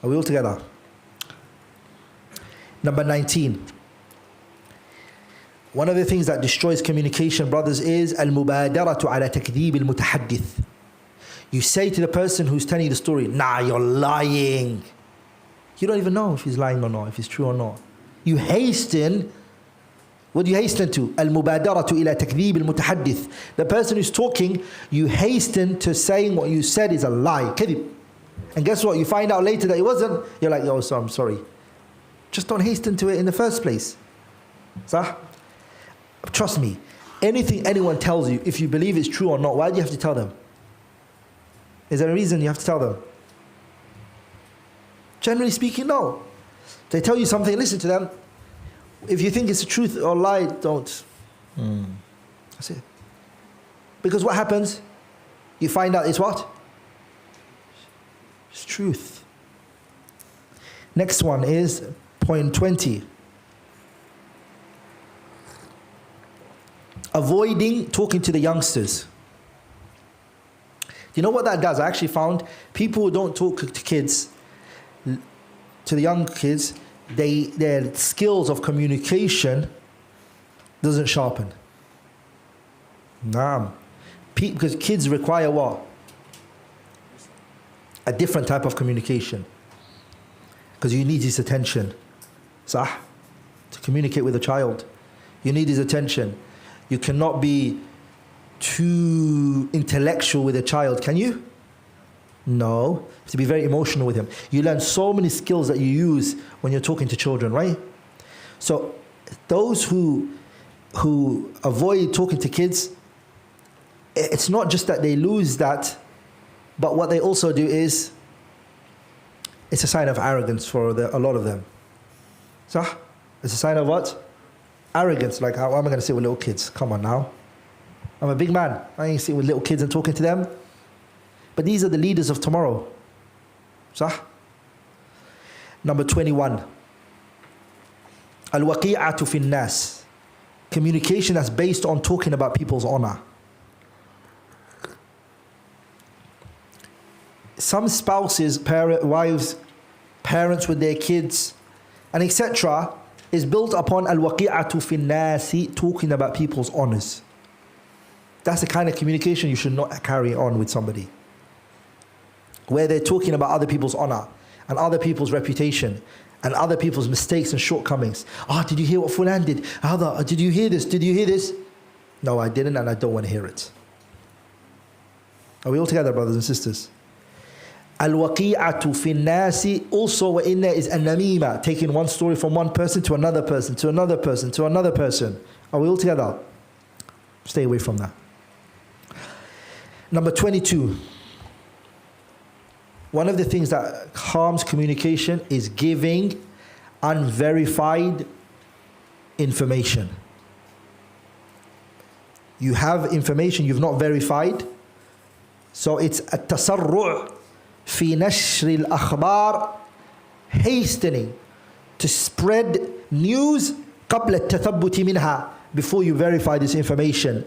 Speaker 1: Are we all together? Number 19. One of the things that destroys communication, brothers, is al-mubadaratu ala takdhib al-mutahaddith. You say to the person who's telling you the story, nah, you're lying. You don't even know if he's lying or not, if it's true or not. You hasten. What do you hasten to? Al-mubadaratu ila takdhib al-mutahaddith. The person who's talking, you hasten to saying what you said is a lie. Kadhib. And guess what? You find out later that it wasn't. You're like, oh, so I'm sorry. Just don't hasten to it in the first place. Sah? Trust me, anything anyone tells you, if you believe it's true or not, why do you have to tell them? Is there a reason you have to tell them? Generally speaking, no. They tell you something, listen to them. If you think it's a truth or lie, don't. That's it. Because what happens? You find out it's what? It's truth. Next one is point 20. Avoiding talking to the youngsters. You know what that does? I actually found people who don't talk to kids, to the young kids, their skills of communication doesn't sharpen. Because kids require what? A different type of communication. Because you need his attention. To communicate with a child. You need his attention. You cannot be too intellectual with a child, can you? No. You have to be very emotional with him. You learn so many skills that you use when you're talking to children, right? So those who avoid talking to kids, it's not just that they lose that, but what they also do is, it's a sign of arrogance for a lot of them. So it's a sign of what? Arrogance. Like, how am I going to sit with little kids? Come on now. I'm a big man. I ain't sitting with little kids and talking to them. But these are the leaders of tomorrow. صح? Number 21. Al-waqi'atu fi nas. Communication that's based on talking about people's honor. Some spouses, wives, parents with their kids, and etc. is built upon al-waqi'atu fi nasi, talking about people's honors. That's the kind of communication you should not carry on with somebody, where they're talking about other people's honor and other people's reputation and other people's mistakes and shortcomings. Oh, did you hear what Fulan did? Did you hear this? Did you hear this? No, I didn't, and I don't want to hear it. Are we all together, brothers and sisters? Al-waqi'atu fi nasi, also in there is an-namima, taking one story from one person to another person, to another person, to another person. Are we all together? Stay away from that. Number 22. One of the things that harms communication is giving unverified information. You have information you've not verified, so it's at-tasarru' fi nashr al-akhbar, hastening to spread news قبل التثبت منها, before you verify this information.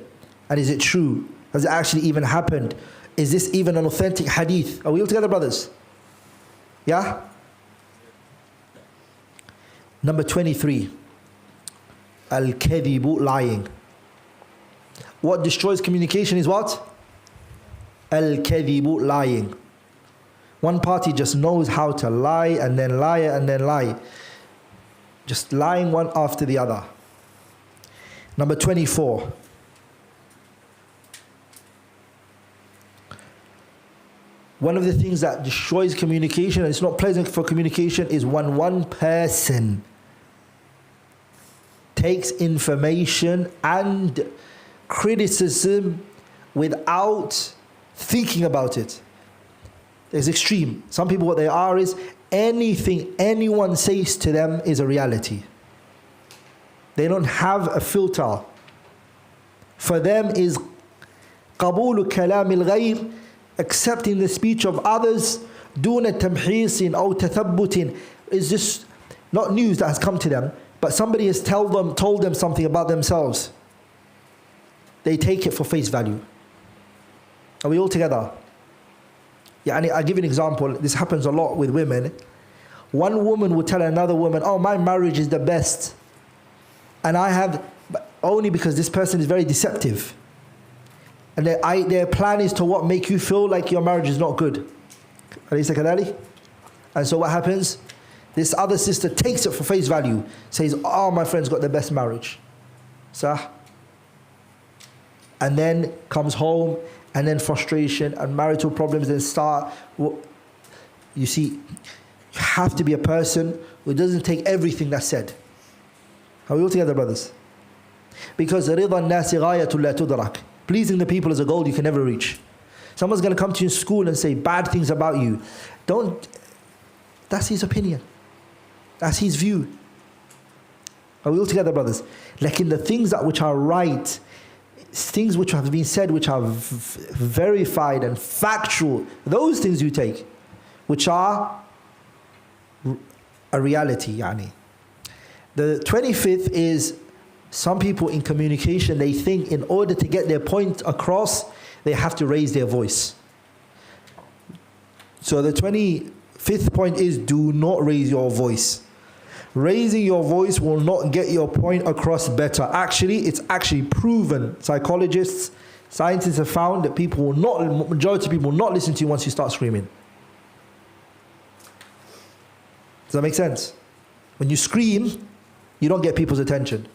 Speaker 1: And is it true? Has it actually even happened? Is this even an authentic hadith? Are we all together, brothers? Yeah? Number 23. Al-kadhibu, lying. What destroys communication is what? Al-kadhibu, lying. One party just knows how to lie and then lie and then lie. Just lying one after the other. Number 24. One of the things that destroys communication, and it's not pleasant for communication, is when one person takes information and criticism without thinking about it. It's extreme. Some people, what they are is anything anyone says to them is a reality. They don't have a filter. For them is قبول كلام الغير, accepting the speech of others, دون تمحيص أو تثبت, is just not news that has come to them, but somebody has told them something about themselves. They take it for face value. Are we all together? Yeah, I'll give you an example. This happens a lot with women. One woman would tell another woman, oh, my marriage is the best. And I have, only because this person is very deceptive. And their plan is to what? Make you feel like your marriage is not good. And so what happens? This other sister takes it for face value. Says, oh, my friend's got the best marriage. Sah? And then comes home, and then frustration and marital problems then start. You see, you have to be a person who doesn't take everything that's said. Are we all together, brothers? Because رِضَى النَّاسِ غَايَةٌ لَا تُدْرَكْ, pleasing the people is a goal you can never reach. Someone's going to come to you in school and say bad things about you. That's his opinion. That's his view. Are we all together, brothers? Like in the things which are right, things which have been said, which are verified and factual, those things you take, which are a reality, yani. The 25th is, some people in communication, they think in order to get their point across, they have to raise their voice. So the 25th point is, do not raise your voice. Raising your voice will not get your point across better. Actually, it's actually proven. Psychologists, scientists have found that majority of people will not listen to you once you start screaming. Does that make sense? When you scream, you don't get people's attention.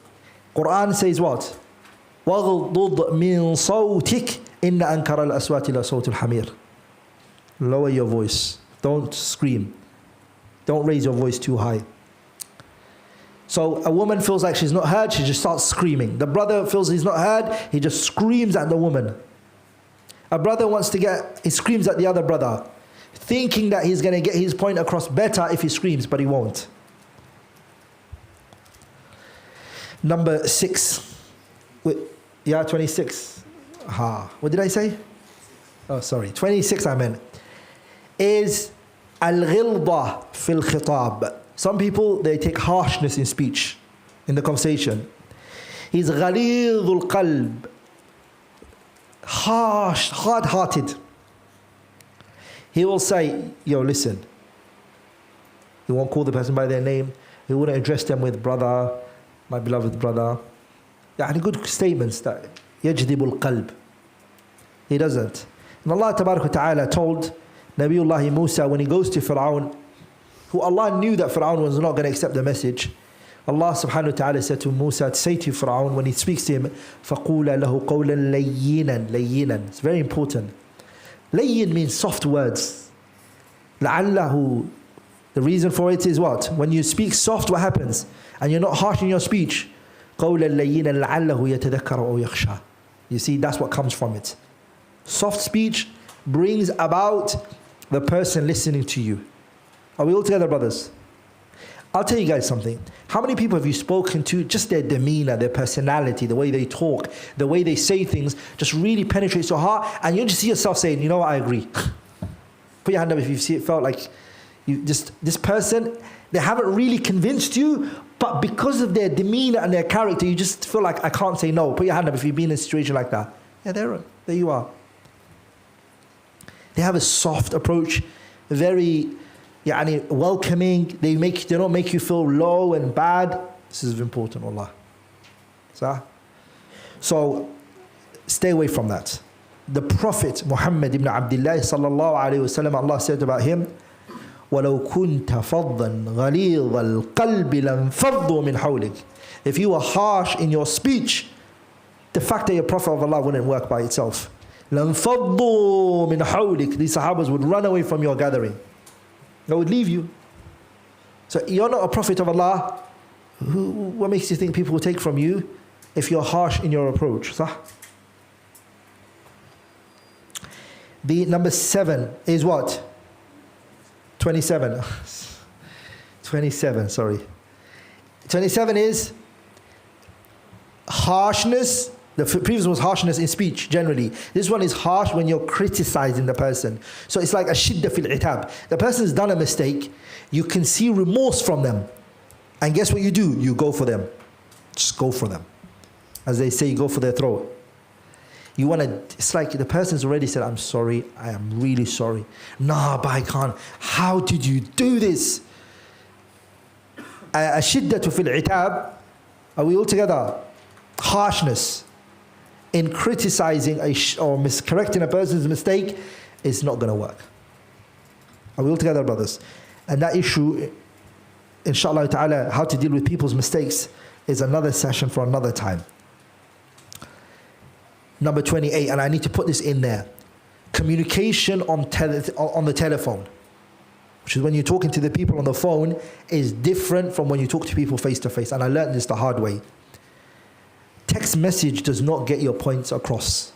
Speaker 1: Qur'an says what? وَغْضُضْ مِنْ صَوْتِكَ إِنَّ أَنْكَرَ الْأَصْوَاتِ لَصَوْتُ الْحَمِيرِ. Lower your voice. Don't scream. Don't raise your voice too high. So a woman feels like she's not heard, she just starts screaming. The brother feels he's not heard, he just screams at the woman. A brother he screams at the other brother, thinking that he's going to get his point across better if he screams, but he won't. Number 6. 26. What did I say? Oh, sorry. 26 I meant. Is Al-ghilda fil khitab. Some people, they take harshness in speech, in the conversation. He's ghalidhul qalb, harsh, hard-hearted. He will say, yo, listen. He won't call the person by their name. He wouldn't address them with brother, my beloved brother. Yani good statements that yajdibul qalb. He doesn't. And Allah Tabarak wa Ta'ala told Nabiullah Musa when he goes to Fir'aun, who Allah knew that Fir'aun was not going to accept the message. Allah subhanahu wa ta'ala said to Musa to say to Fir'aun when he speaks to him, فَقُولَ لَهُ قَوْلًا لَيِّنًا لَيِّنًا. It's very important. Layyin means soft words. لَعَلَّهُ. The reason for it is what? When you speak soft, what happens? And you're not harsh in your speech. قَوْلًا لَيِّنًا لَعَلَّهُ يَتَذَكَّرُ أَوْ يَخْشَى. You see, that's what comes from it. Soft speech brings about the person listening to you. Are we all together, brothers? I'll tell you guys something. How many people have you spoken to, just their demeanor, their personality, the way they talk, the way they say things, just really penetrates your heart, and you just see yourself saying, you know what, I agree. Put your hand up if you felt like you just, this person, they haven't really convinced you, but because of their demeanor and their character, you just feel like, I can't say no. Put your hand up if you've been in a situation like that. Yeah, there you are. They have a soft approach, very welcoming. They don't make you feel low and bad. This is important, wallah. So stay away from that. The Prophet Muhammad ibn Abdullah sallallahu alayhi wasallam, Allah said about him, وَلَوْ كُنْتَ فَضًّا غَلِيظَ الْقَلْبِ لَانْفَضُّوا مِنْ حَوْلِكَ. If you were harsh in your speech, the fact that you're Prophet of Allah wouldn't work by itself. لَانْفَضُّوا مِنْ حَوْلِكَ. These Sahabas would run away from your gathering. They would leave you. So you're not a Prophet of Allah. What makes you think people will take from you if you're harsh in your approach? The number 7 is what? 27. 27, sorry. 27 is harshness. The previous was harshness in speech, generally. This one is harsh when you're criticizing the person. So it's like a shidda fil itab. The person's done a mistake. You can see remorse from them. And guess what you do? You go for them. Just go for them. As they say, you go for their throat. You want to, it's like the person's already said, I'm sorry, I am really sorry. Nah, but I can't. How did you do this? A shidda fil itab. Are we all together? Harshness in criticizing or correcting a person's mistake is not going to work. Are we all together, brothers? And that issue, inshallah ta'ala, how to deal with people's mistakes is another session for another time. Number 28, and I need to put this in there. Communication on the telephone, which is when you're talking to the people on the phone, is different from when you talk to people face to face. And I learned this the hard way. Text message does not get your points across.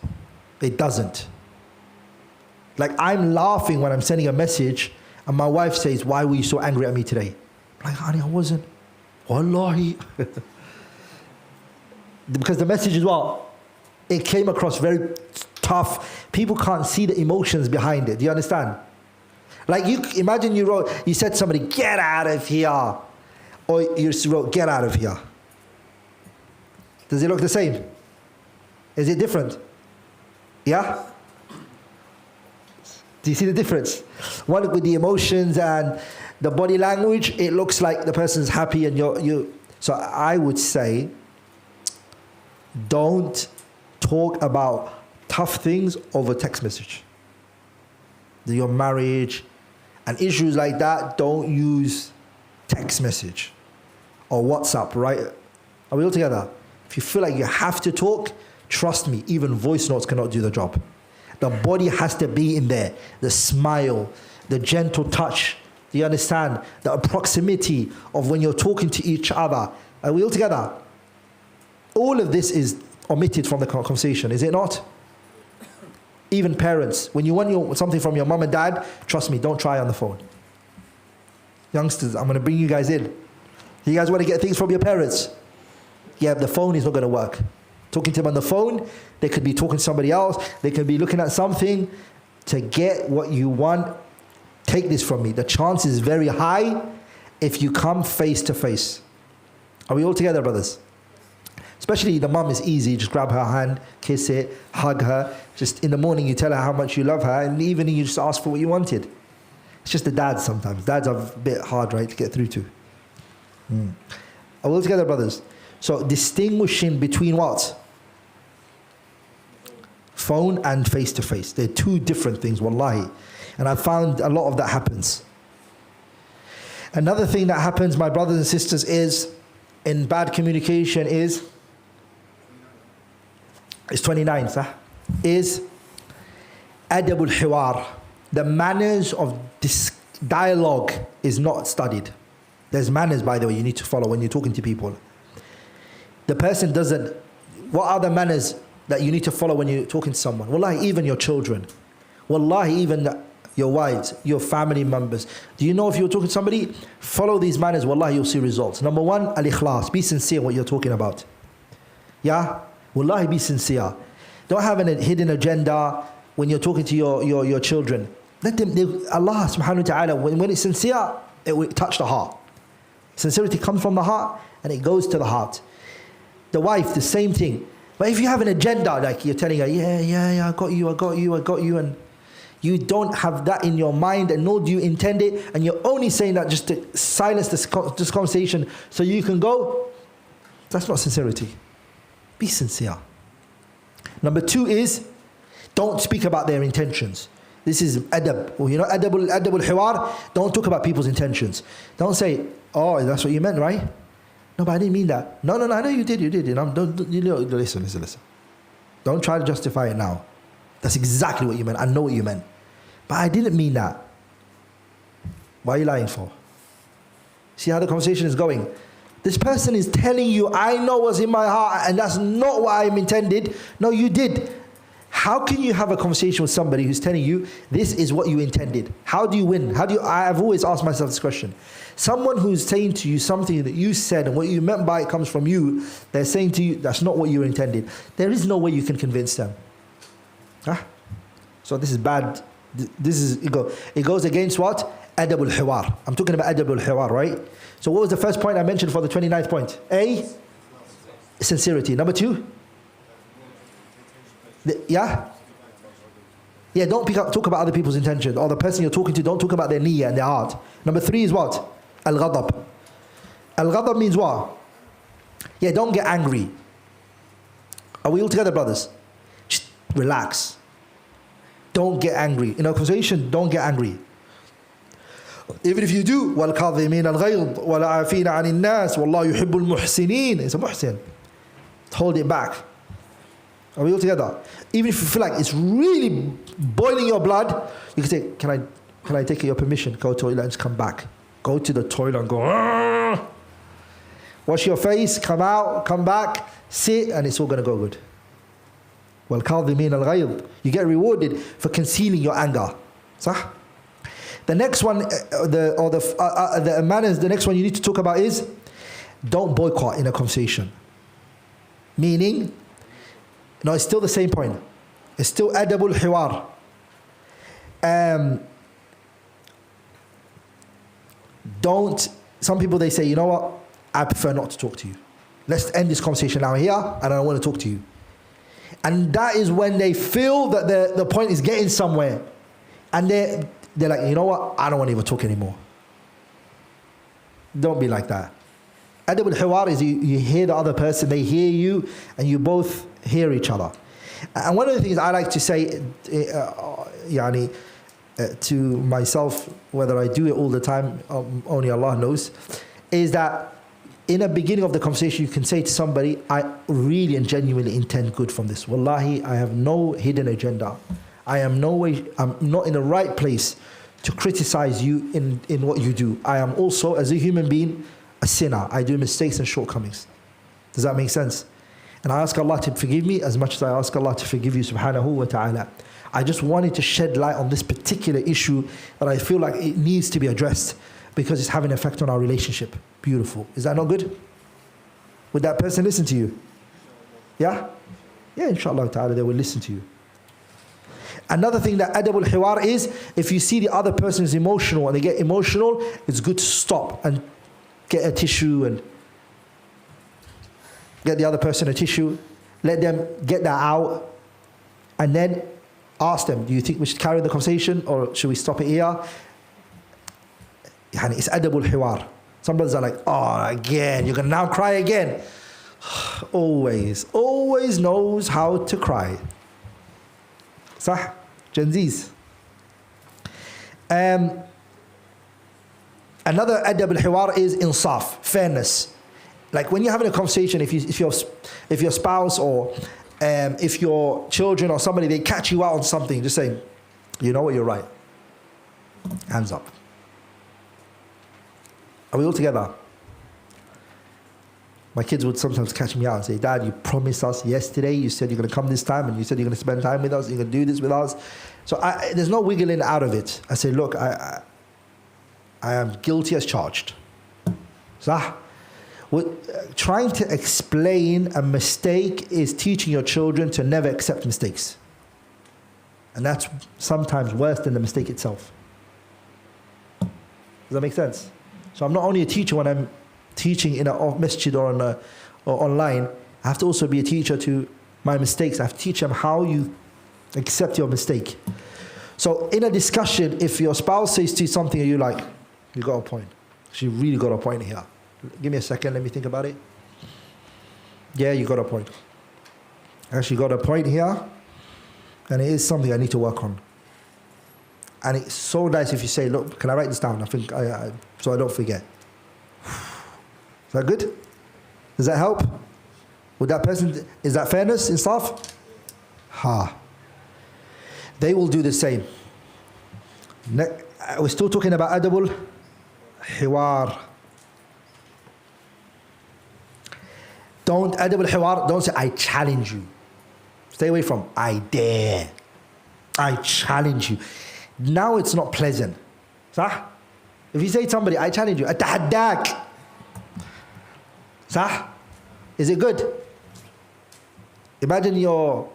Speaker 1: It doesn't. Like, I'm laughing when I'm sending a message and my wife says, why were you so angry at me today? I'm like, honey, I wasn't. Wallahi. Because the message is what? It came across very tough. People can't see the emotions behind it. Do you understand? Like, you imagine you said to somebody, get out of here. Or you wrote, get out of here. Does it look the same? Is it different? Yeah? Do you see the difference? One with the emotions and the body language, it looks like the person's happy and you. So I would say, don't talk about tough things over text message. Your marriage and issues like that, don't use text message or WhatsApp, right? Are we all together? If you feel like you have to talk, trust me, even voice notes cannot do the job. The body has to be in there. The smile, the gentle touch. Do you understand? The proximity of when you're talking to each other. Are we all together? All of this is omitted from the conversation, is it not? Even parents, when you want something from your mom and dad, trust me, don't try on the phone. Youngsters, I'm going to bring you guys in. You guys want to get things from your parents? Yeah, the phone is not going to work. Talking to them on the phone, they could be talking to somebody else, they could be looking at something. To get what you want, take this from me, the chance is very high if you come face to face. Are we all together, brothers? Especially the mum is easy, just grab her hand, kiss it, hug her. Just in the morning you tell her how much you love her, and in the evening you just ask for what you wanted. It's just the dads sometimes. Dads are a bit hard, right, to get through to. Are we all together, brothers? So distinguishing between what? Phone and face to face. They're two different things, wallahi. And I found a lot of that happens. Another thing that happens, my brothers and sisters, is in bad communication is 29th, is adabul hiwar. The manners of dialogue is not studied. There's manners, by the way, you need to follow when you're talking to people. The person doesn't. What are the manners that you need to follow when you're talking to someone? Wallahi, even your children. Wallahi, even your wives, your family members. Do you know if you're talking to somebody, follow these manners, wallahi, you'll see results. Number one, al-ikhlas. Be sincere in what you're talking about. Yeah? Wallahi, be sincere. Don't have a hidden agenda when you're talking to your children. Let them, Allah subhanahu wa ta'ala, when it's sincere, it will touch the heart. Sincerity comes from the heart and it goes to the heart. The wife, the same thing. But if you have an agenda, like you're telling her, yeah, I got you, and you don't have that in your mind, and nor do you intend it, and you're only saying that just to silence this conversation so you can go, that's not sincerity. Be sincere. Number two is, don't speak about their intentions. This is adab. Well, you know, adabul hiwar. Don't talk about people's intentions. Don't say, oh, that's what you meant, right? No, but I didn't mean that. No, I know you did. Listen. Don't try to justify it now. That's exactly what you meant. I know what you meant. But I didn't mean that. Why are you lying for? See how the conversation is going? This person is telling you, I know what's in my heart, and that's not what I intended. No, you did. How can you have a conversation with somebody who's telling you, this is what you intended? How do you win? I've always asked myself this question. Someone who's saying to you something that you said and what you meant by it comes from you, they're saying to you, that's not what you intended. There is no way you can convince them. So this is bad. It goes against what? Adabul hiwar. I'm talking about adabul hiwar, right? So what was the first point I mentioned for the 29th point? A, sincerity. Number two? Don't talk about other people's intentions, or the person you're talking to, don't talk about their niyyah and their heart. Number three is what? Al-ghadab. Al-ghadab means what? Don't get angry. Are we all together, brothers? Just relax. Don't get angry. In a conversation, don't get angry. Even if you do, وَالْكَاظِمِينَ الْغَيْظِ وَالْعَافِينَ عَنِ النَّاسِ وَاللَّهُ يُحِبُّ الْمُحْسِنِينَ. It's a muhsin. Hold it back. Are we all together? Even if you feel like it's really boiling your blood, you can say, can I take your permission? Go to the toilet and just come back. Go to the toilet and go, Argh! Wash your face, come out, come back, sit, and it's all going to go good. وَالْكَاظِمِينَ الْغَيْظِ. You get rewarded for concealing your anger. صح? The next one, the manners, the next one you need to talk about is, don't boycott in a conversation. Meaning, no, it's still the same point. It's still adabul hiwar. Some people, they say, you know what? I prefer not to talk to you. Let's end this conversation now here, and I don't want to talk to you. And that is when they feel that the point is getting somewhere. And they're like, you know what? I don't want to even talk anymore. Don't be like that. Adab al-hiwar is you hear the other person, they hear you, and you both hear each other. And one of the things I like to say to myself, whether I do it all the time, only Allah knows, is that in the beginning of the conversation you can say to somebody, I really and genuinely intend good from this. Wallahi, I have no hidden agenda. I'm not in the right place to criticize you in what you do. I am also, as a human being, a sinner. I do mistakes and shortcomings. Does that make sense? And I ask Allah to forgive me as much as I ask Allah to forgive you, subhanahu wa ta'ala. I just wanted to shed light on this particular issue that I feel like it needs to be addressed because it's having an effect on our relationship. Beautiful. Is that not good? Would that person listen to you? Yeah? Yeah, inshallah ta'ala, they will listen to you. Another thing that adab al-hiwar is, if you see the other person is emotional and they get emotional, it's good to stop and get a tissue and get the other person a tissue, let them get that out, and then ask them, do you think we should carry on the conversation or should we stop it here? It's adab al-hiwar. Some brothers are like, oh, again, you're going to now cry again. Always knows how to cry. Sah? Gen Zs. Another adab al-hiwar is insaf, fairness. Like when you're having a conversation, if your spouse or if your children or somebody, they catch you out on something, just say, you know what, you're right. Hands up. Are we all together? My kids would sometimes catch me out and say, Dad, you promised us yesterday, you said you're going to come this time, and you said you're going to spend time with us, you're going to do this with us. So there's no wiggling out of it. I say, look, I am guilty as charged. Sah? Trying to explain a mistake is teaching your children to never accept mistakes. And that's sometimes worse than the mistake itself. Does that make sense? So I'm not only a teacher when I'm teaching in a masjid or online, I have to also be a teacher to my mistakes. I have to teach them how you accept your mistake. So in a discussion, if your spouse says to you something and you're like, you got a point. She really got a point here. Give me a second, let me think about it. Yeah, you got a point. Actually got a point here, and it is something I need to work on. And it's so nice if you say, look, can I write this down? I think so I don't forget. Is that good? Does that help? Would that person, is that fairness in staff? They will do the same. We're still talking about adabul hiwar. Adabul hiwar, don't say, I challenge you. Stay away from, I dare. I challenge you. Now it's not pleasant. Sah? If you say to somebody, I challenge you, atahaddak. Sah? Is it good? Imagine your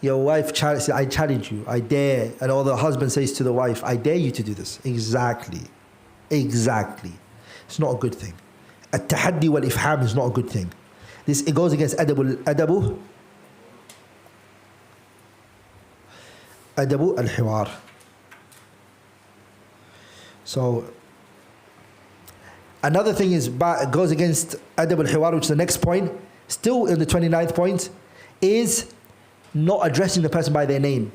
Speaker 1: wife says, I challenge you, I dare, and all the husband says to the wife, I dare you to do this. Exactly. It's not a good thing. At-tahaddi wal-ifham is not a good thing. It goes against adabu al-hiwar. So another thing it goes against adab al-hiwar, which is the next point, still in the 29th point, is not addressing the person by their name.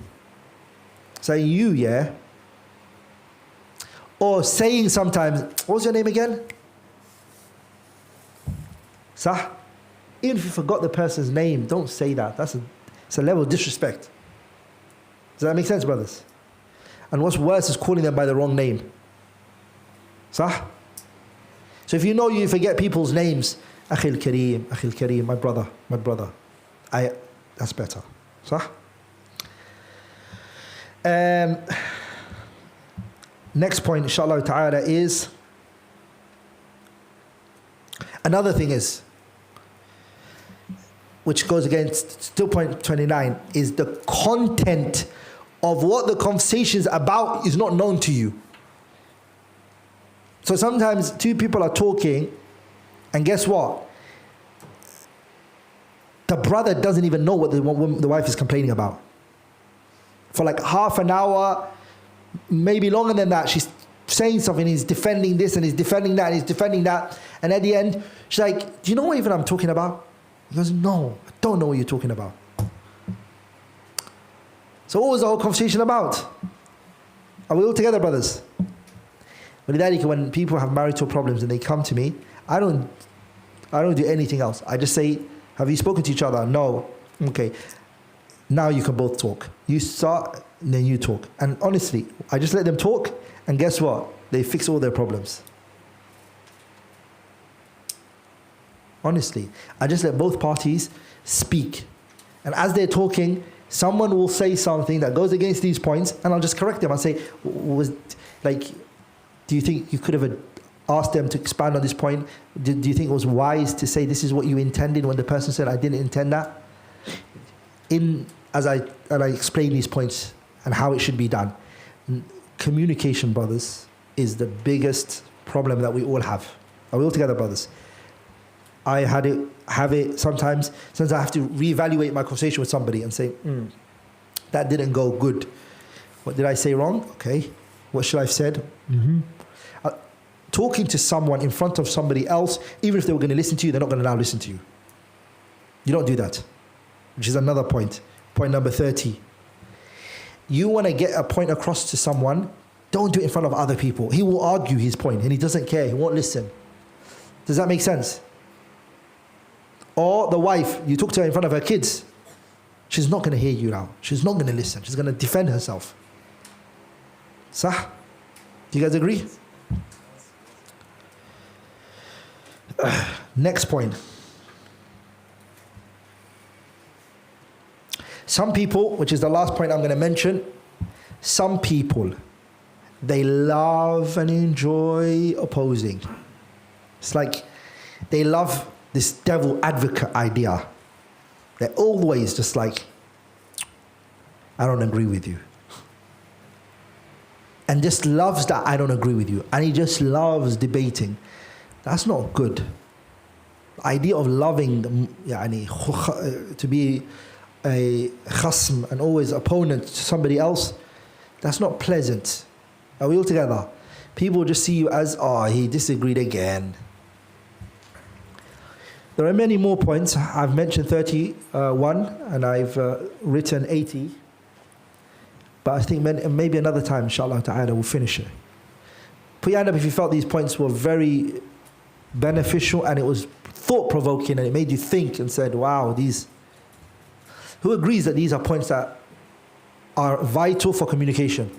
Speaker 1: Saying you, yeah? Or saying sometimes, what was your name again? Sah? Even if you forgot the person's name, don't say that. It's a level of disrespect. Does that make sense, brothers? And what's worse is calling them by the wrong name. Sah? So if you know you forget people's names, Akhil Kareem, my brother. That's better. Sah? Next point, inshallah ta'ala, is another thing is, which goes against still point 29, is the content of what the conversation is about is not known to you. So sometimes two people are talking, and guess what? The brother doesn't even know what the wife is complaining about. For like half an hour, maybe longer than that, she's saying something, he's defending this and he's defending that and he's defending that. And at the end, she's like, do you know what even I'm talking about? He goes, no, I don't know what you're talking about. So what was the whole conversation about? Are we all together, brothers? When people have marital problems and they come to me, I don't do anything else. I just say, have you spoken to each other? No. Okay. Now you can both talk. You start, and then you talk. And honestly, I just let them talk, and guess what? They fix all their problems. Honestly, I just let both parties speak. And as they're talking, someone will say something that goes against these points, and I'll just correct them. I'll say, do you think you could have asked them to expand on this point? Do you think it was wise to say this is what you intended when the person said, I didn't intend that? as I explain these points and how it should be done, communication, brothers, is the biggest problem that we all have. Are we all together, brothers? I have it sometimes I have to reevaluate my conversation with somebody and say, that didn't go good. What did I say wrong? Okay. What should I have said? Talking to someone in front of somebody else, even if they were going to listen to you, they're not going to now listen to you. You don't do that, which is another point. Point number 30. You want to get a point across to someone, don't do it in front of other people. He will argue his point and he doesn't care. He won't listen. Does that make sense? Or the wife, you talk to her in front of her kids. She's not going to hear you now. She's not going to listen. She's going to defend herself. Sah? Do you guys agree? Next point. Some people, which is the last point I'm going to mention, some people, they love and enjoy opposing. It's like they love this devil advocate idea. They're always just like, I don't agree with you. And just loves that I don't agree with you. And he just loves debating. That's not good. The idea of loving to be a khasm and always opponent to somebody else, that's not pleasant. Are we all together? People just see you as, he disagreed again. There are many more points. I've mentioned 31 and I've written 80. But I think maybe another time, inshallah ta'ala, we'll finish it. Put your hand up if you felt these points were very beneficial and it was thought-provoking and it made you think and said, wow, these... Who agrees that these are points that are vital for communication?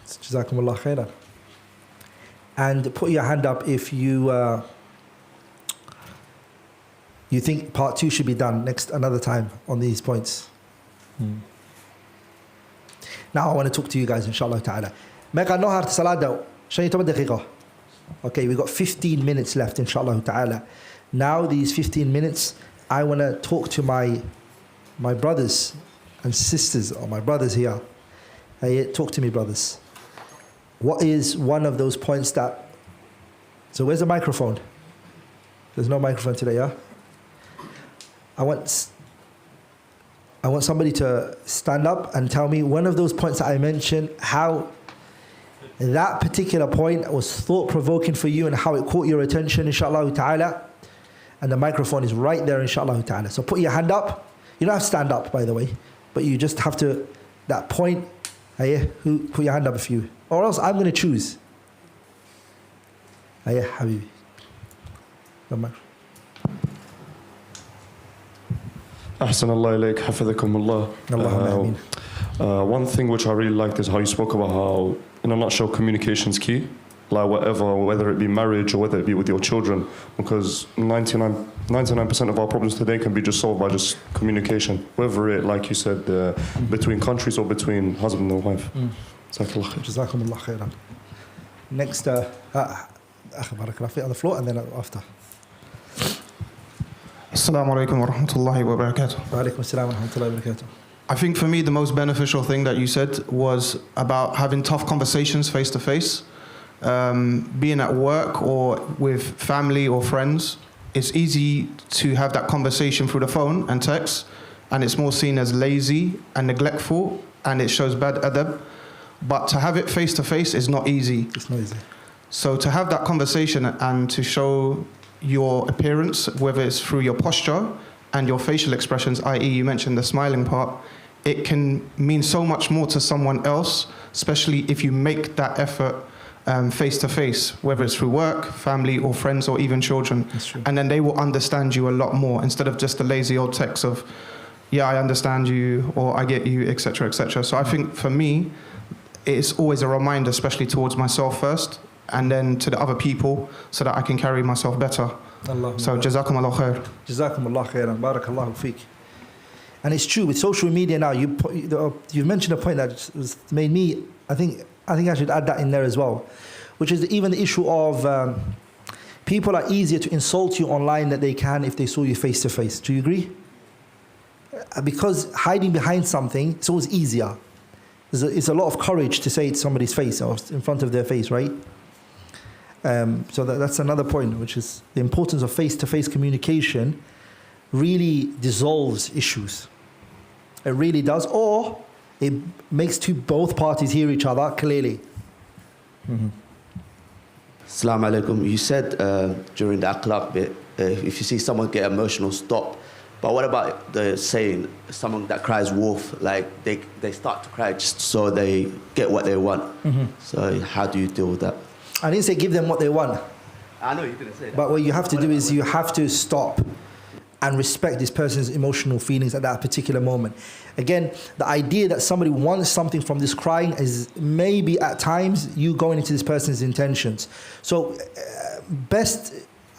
Speaker 1: Jazakumullah khairan. And put your hand up if you you think part 2 should be done another time on these points. Now I want to talk to you guys, inshallah ta'ala. Okay, we've got 15 minutes left, inshallah ta'ala. Now these 15 minutes, I want to talk to my brothers and sisters, or my brothers here. Hey, talk to me, brothers. What is one of those points that... So where's the microphone? There's no microphone today, yeah? I want somebody to stand up and tell me one of those points that I mentioned, how that particular point was thought-provoking for you and how it caught your attention, inshallah ta'ala. And the microphone is right there, inshallah ta'ala. So put your hand up. You don't have to stand up, by the way, but you just have to, that point, put your hand up if you, or else I'm going to choose. Habibi.
Speaker 2: Ahsan Allah ilayk, hafidhakum Allah. One thing which I really liked is how you spoke about how, in a nutshell, communication is key. Like whether it be marriage or whether it be with your children, because 99% of our problems today can be just solved by just communication, whether it, like you said, between countries or between husband and wife.
Speaker 1: Jazakumullah khairan. Next, Barakallah on the floor, and then after.
Speaker 3: Assalamu alaikum wa rahmatullahi wa barakatuh.
Speaker 1: Wa alaikum assalam wa rahmatullahi wa barakatuh.
Speaker 3: I think for me the most beneficial thing that you said was about having tough conversations face to face. Being at work or with family or friends, it's easy to have that conversation through the phone and text, and it's more seen as lazy and neglectful, and it shows bad adab. But to have it face to face is not easy.
Speaker 1: It's not easy.
Speaker 3: So to have that conversation and to show your appearance, whether it's through your posture and your facial expressions, i.e. you mentioned the smiling part, it can mean so much more to someone else, especially if you make that effort face to face, whether it's through work, family or friends or even children. And then they will understand you a lot more instead of just the lazy old text of, yeah, I understand you, or I get you, etc., etc. So I think for me, it's always a reminder, especially towards myself first, and then to the other people, so that I can carry myself better. So jazakum Allah khair.
Speaker 1: Jazakum Allah khairan. Barakallahu feek. And it's true, with social media now, you've mentioned a point that made me, I think I should add that in there as well, which is even the issue of People are easier to insult you online than they can if they saw you face to face. Do you agree? Because hiding behind something, it's always easier. It's a lot of courage to say it to somebody's face or in front of their face, right? So that's another point, which is the importance of face-to-face communication really dissolves issues. It really does, or it makes both parties hear each other clearly.
Speaker 4: Assalamu alaikum. You said during the akhlaq bit, if you see someone get emotional, stop. But what about the saying, someone that cries wolf, like they start to cry just so they get what they want? So how do you deal with that?
Speaker 1: I didn't say give them what they want.
Speaker 4: I know you didn't say that.
Speaker 1: But what you have to do is you have to stop and respect this person's emotional feelings at that particular moment. Again, the idea that somebody wants something from this crying is maybe at times you going into this person's intentions. So best,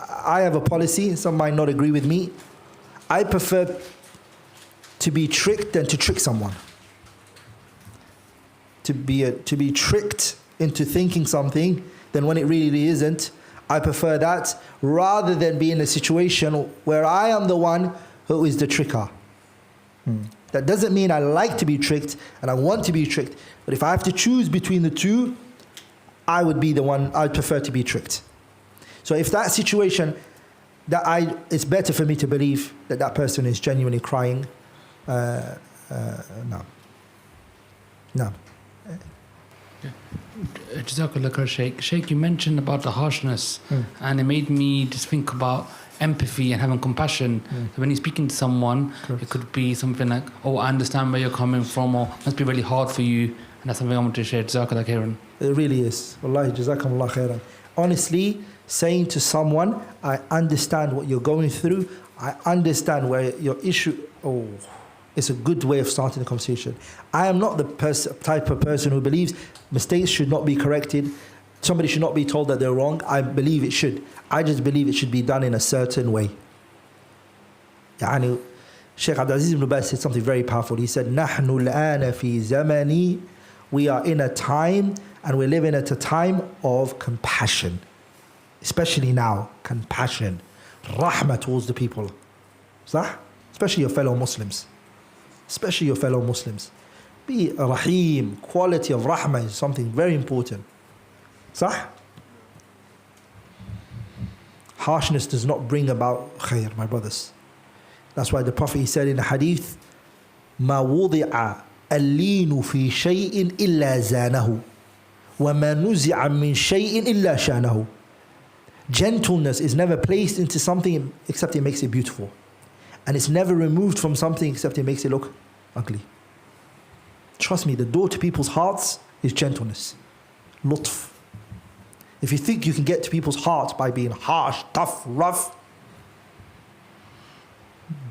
Speaker 1: I have a policy, some might not agree with me. I prefer to be tricked than to trick someone. To be tricked into thinking something than when it really isn't. I prefer that rather than be in a situation where I am the one who is the tricker. That doesn't mean I like to be tricked and I want to be tricked. But if I have to choose between the two, I would be the one, I'd prefer to be tricked. So if that situation, it's better for me to believe that that person is genuinely crying. No.
Speaker 5: Jazakallah khair, Sheikh. Sheikh, you mentioned about the harshness, and it made me just think about empathy and having compassion. So when you're speaking to someone, it could be something like, oh, I understand where you're coming from, or must be really hard for you, and that's something I want to share. Jazakallah khairan.
Speaker 1: It really is. Wallahi, jazakumullah khairan. Honestly, saying to someone, I understand what you're going through, I understand where your issue, it's a good way of starting the conversation. I am not the type of person who believes mistakes should not be corrected. Somebody should not be told that they're wrong. I believe it should. I just believe it should be done in a certain way. يعني Sheikh Abdulaziz ibn Baz said something very powerful. He said, نحن الآن في زمني. We are in a time, and we're living at a time of compassion. Especially now, compassion. Rahmah towards the people. صح? Especially your fellow Muslims. Especially your fellow Muslims. Be a rahim. Quality of rahmah is something very important. Sah? Harshness does not bring about khair, my brothers. That's why the Prophet, he said in the hadith, ما وضع اللين في شيء إلا زانه وما نزع من شيء إلا شانه. Gentleness is never placed into something except it makes it beautiful. And it's never removed from something except it makes it look ugly. Trust me, the door to people's hearts is gentleness. Lutf. If you think you can get to people's hearts by being harsh, tough, rough,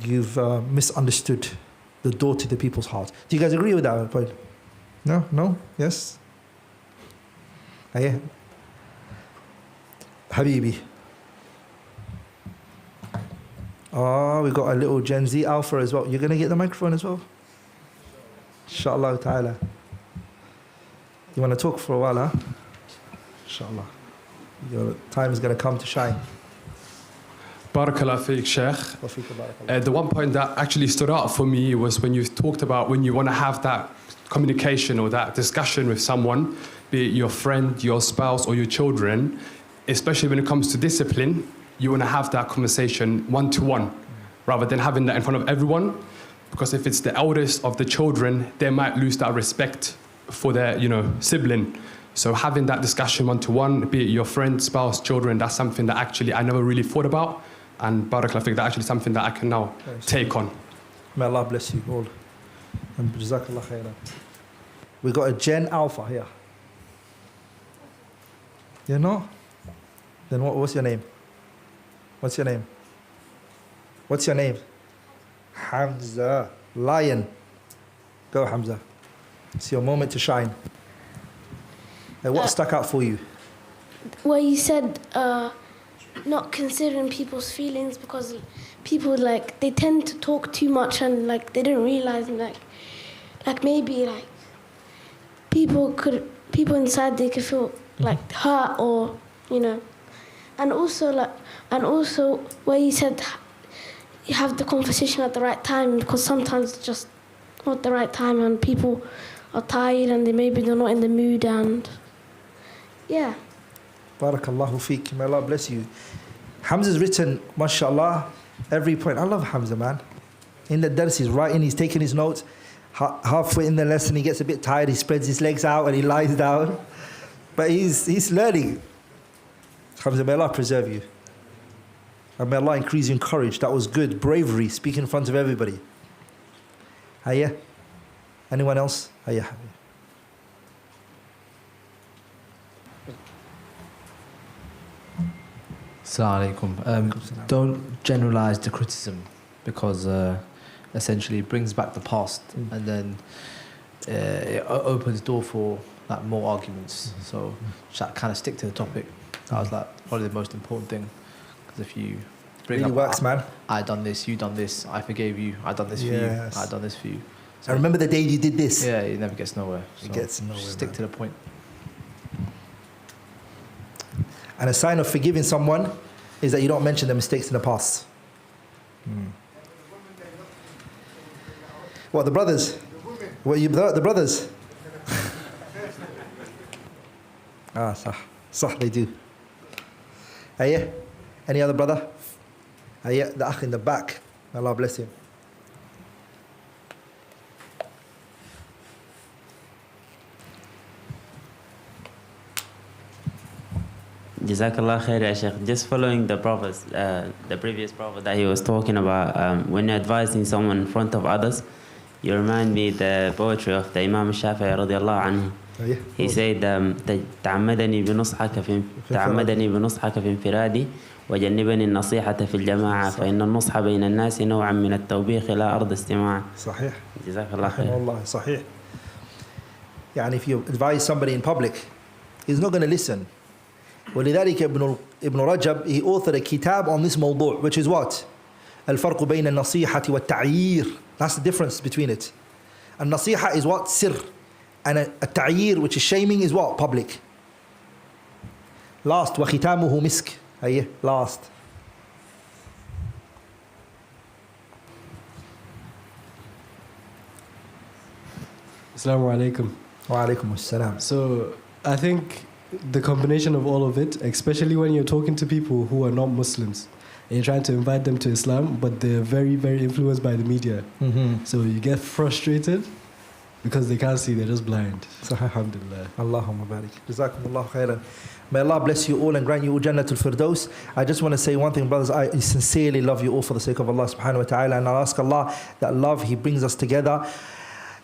Speaker 1: you've misunderstood the door to the people's hearts. Do you guys agree with that point? No? No? Yes? Yeah. Habibi. Oh, we got a little Gen Z alpha as well. You're going to get the microphone as well? Inshallah ta'ala. You want to talk for a while, huh? Inshallah. Your time is going to come to shine.
Speaker 6: Barakallah feek, Sheikh. The one point that actually stood out for me was when you talked about when you want to have that communication or that discussion with someone, be it your friend, your spouse, or your children, especially when it comes to discipline, you want to have that conversation one-to-one rather than having that in front of everyone. Because if it's the eldest of the children, they might lose that respect for their, sibling. So having that discussion one-to-one, be it your friend, spouse, children, that's something that actually I never really thought about. And Barakallah, I think that's actually something that I can now take on.
Speaker 1: May Allah bless you all. And Jazakallah khairan. We got a Gen Alpha here. You know? Then what's your name? What's your name? What's your name? Hamza. Lion. Go, Hamza. It's your moment to shine. What stuck out for you?
Speaker 7: Well, you said not considering people's feelings because people they tend to talk too much and they don't realize maybe people inside they could feel hurt or And also where you said you have the conversation at the right time, because sometimes it's just not the right time and people are tired and they're not in the mood, and yeah.
Speaker 1: Barakallahu feek. May Allah bless you. Hamza's written, mashallah, every point. I love Hamza, man. In the dars, he's writing, he's taking his notes. Halfway in the lesson, he gets a bit tired, he spreads his legs out and he lies down. But he's learning. Hamza, may Allah preserve you. And may Allah increase you in courage. That was good. Bravery, speak in front of everybody. Hiya. Anyone else? Hiya.
Speaker 8: Assalamu alaikum. Don't generalize the criticism, because essentially it brings back the past, and then it opens the door for like more arguments. So just kind of stick to the topic. That was like probably the most important thing, because if you bring
Speaker 1: really
Speaker 8: up,
Speaker 1: works, man.
Speaker 8: I done this, you done this, I forgave you, I done this for you, I done this for you. So
Speaker 1: I remember the day you did this.
Speaker 8: Yeah, it never gets nowhere. So
Speaker 1: it gets nowhere.
Speaker 8: Stick to the point.
Speaker 1: And a sign of forgiving someone is that you don't mention the mistakes in the past. What, the brothers? The brothers? Sah, they do. Ayah, any other brother? Ayah, the akh in the back. Allah bless him.
Speaker 9: Jazakallah khair, ya Sheikh. Just following the prophets, the previous prophet that he was talking about, when you're advising someone in front of others, you remind me the poetry of the Imam Shafi'i radiallahu anhu. He said, تعمدني بنصحك في انفرادي وجنبني النصيحة في الجماعة فإن النصح بين الناس نوعا من التوبيخ لا أرض استماع.
Speaker 1: صحيح.
Speaker 9: جزاك الله خير.
Speaker 1: والله صحيح. يعني if you advise somebody in public, he's not going to listen. ولذلك ابن رجب, he authored a kitab on this موضوع, which is what? الفرق بين النصيحة والتعيير. That's the difference between it. النصيحة is what? سر. And التعيير, which is shaming, is what? Public. Last, وختامه مسك. أيه, last.
Speaker 10: Assalamu alaikum.
Speaker 1: Wa alaikum assalam.
Speaker 10: So I think the combination of all of it, especially when you're talking to people who are not Muslims, and you're trying to invite them to Islam, but they're very, very influenced by the media. So you get frustrated because they can't see, they're just blind. Alhamdulillah.
Speaker 1: Allahumma barik. Jazakumullah khairan. May Allah bless you all and grant you all Jannatul Firdaus. I just want to say one thing, brothers. I sincerely love you all for the sake of Allah subhanahu wa ta'ala. And I ask Allah that love, He brings us together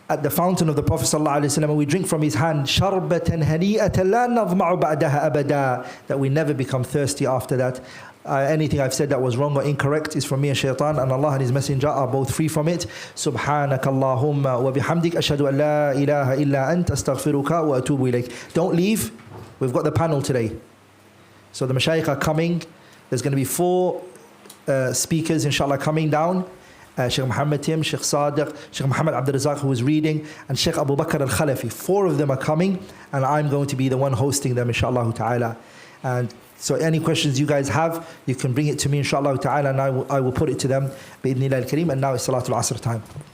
Speaker 1: at the fountain of the Prophet sallallahu alaihi wasallam. We drink from his hand, sharbatan hani'atan la nadma'u ba'daha abada, that we never become thirsty after that. Anything I've said that was wrong or incorrect is from me and shaitan, and Allah and His Messenger are both free from it. Subhanaka Allahumma wa bihamdik ashhadu an la ilaha illa ant astaghfiruka wa atubu ilayk. Don't leave. We've got the panel today. So the mashayikh are coming. There's going to be 4 speakers inshallah coming down. Sheikh Muhammad Tim, Sheikh Sadiq, Sheikh Muhammad Abdul Razak, who is reading, and Sheikh Abu Bakr al-Khalafi. 4 of them are coming, and I'm going to be the one hosting them, inshallah ta'ala. And so any questions you guys have, you can bring it to me, inshallah ta'ala, and I will put it to them, bi-idhnillah al-kareem. And now it's Salatul Asr time.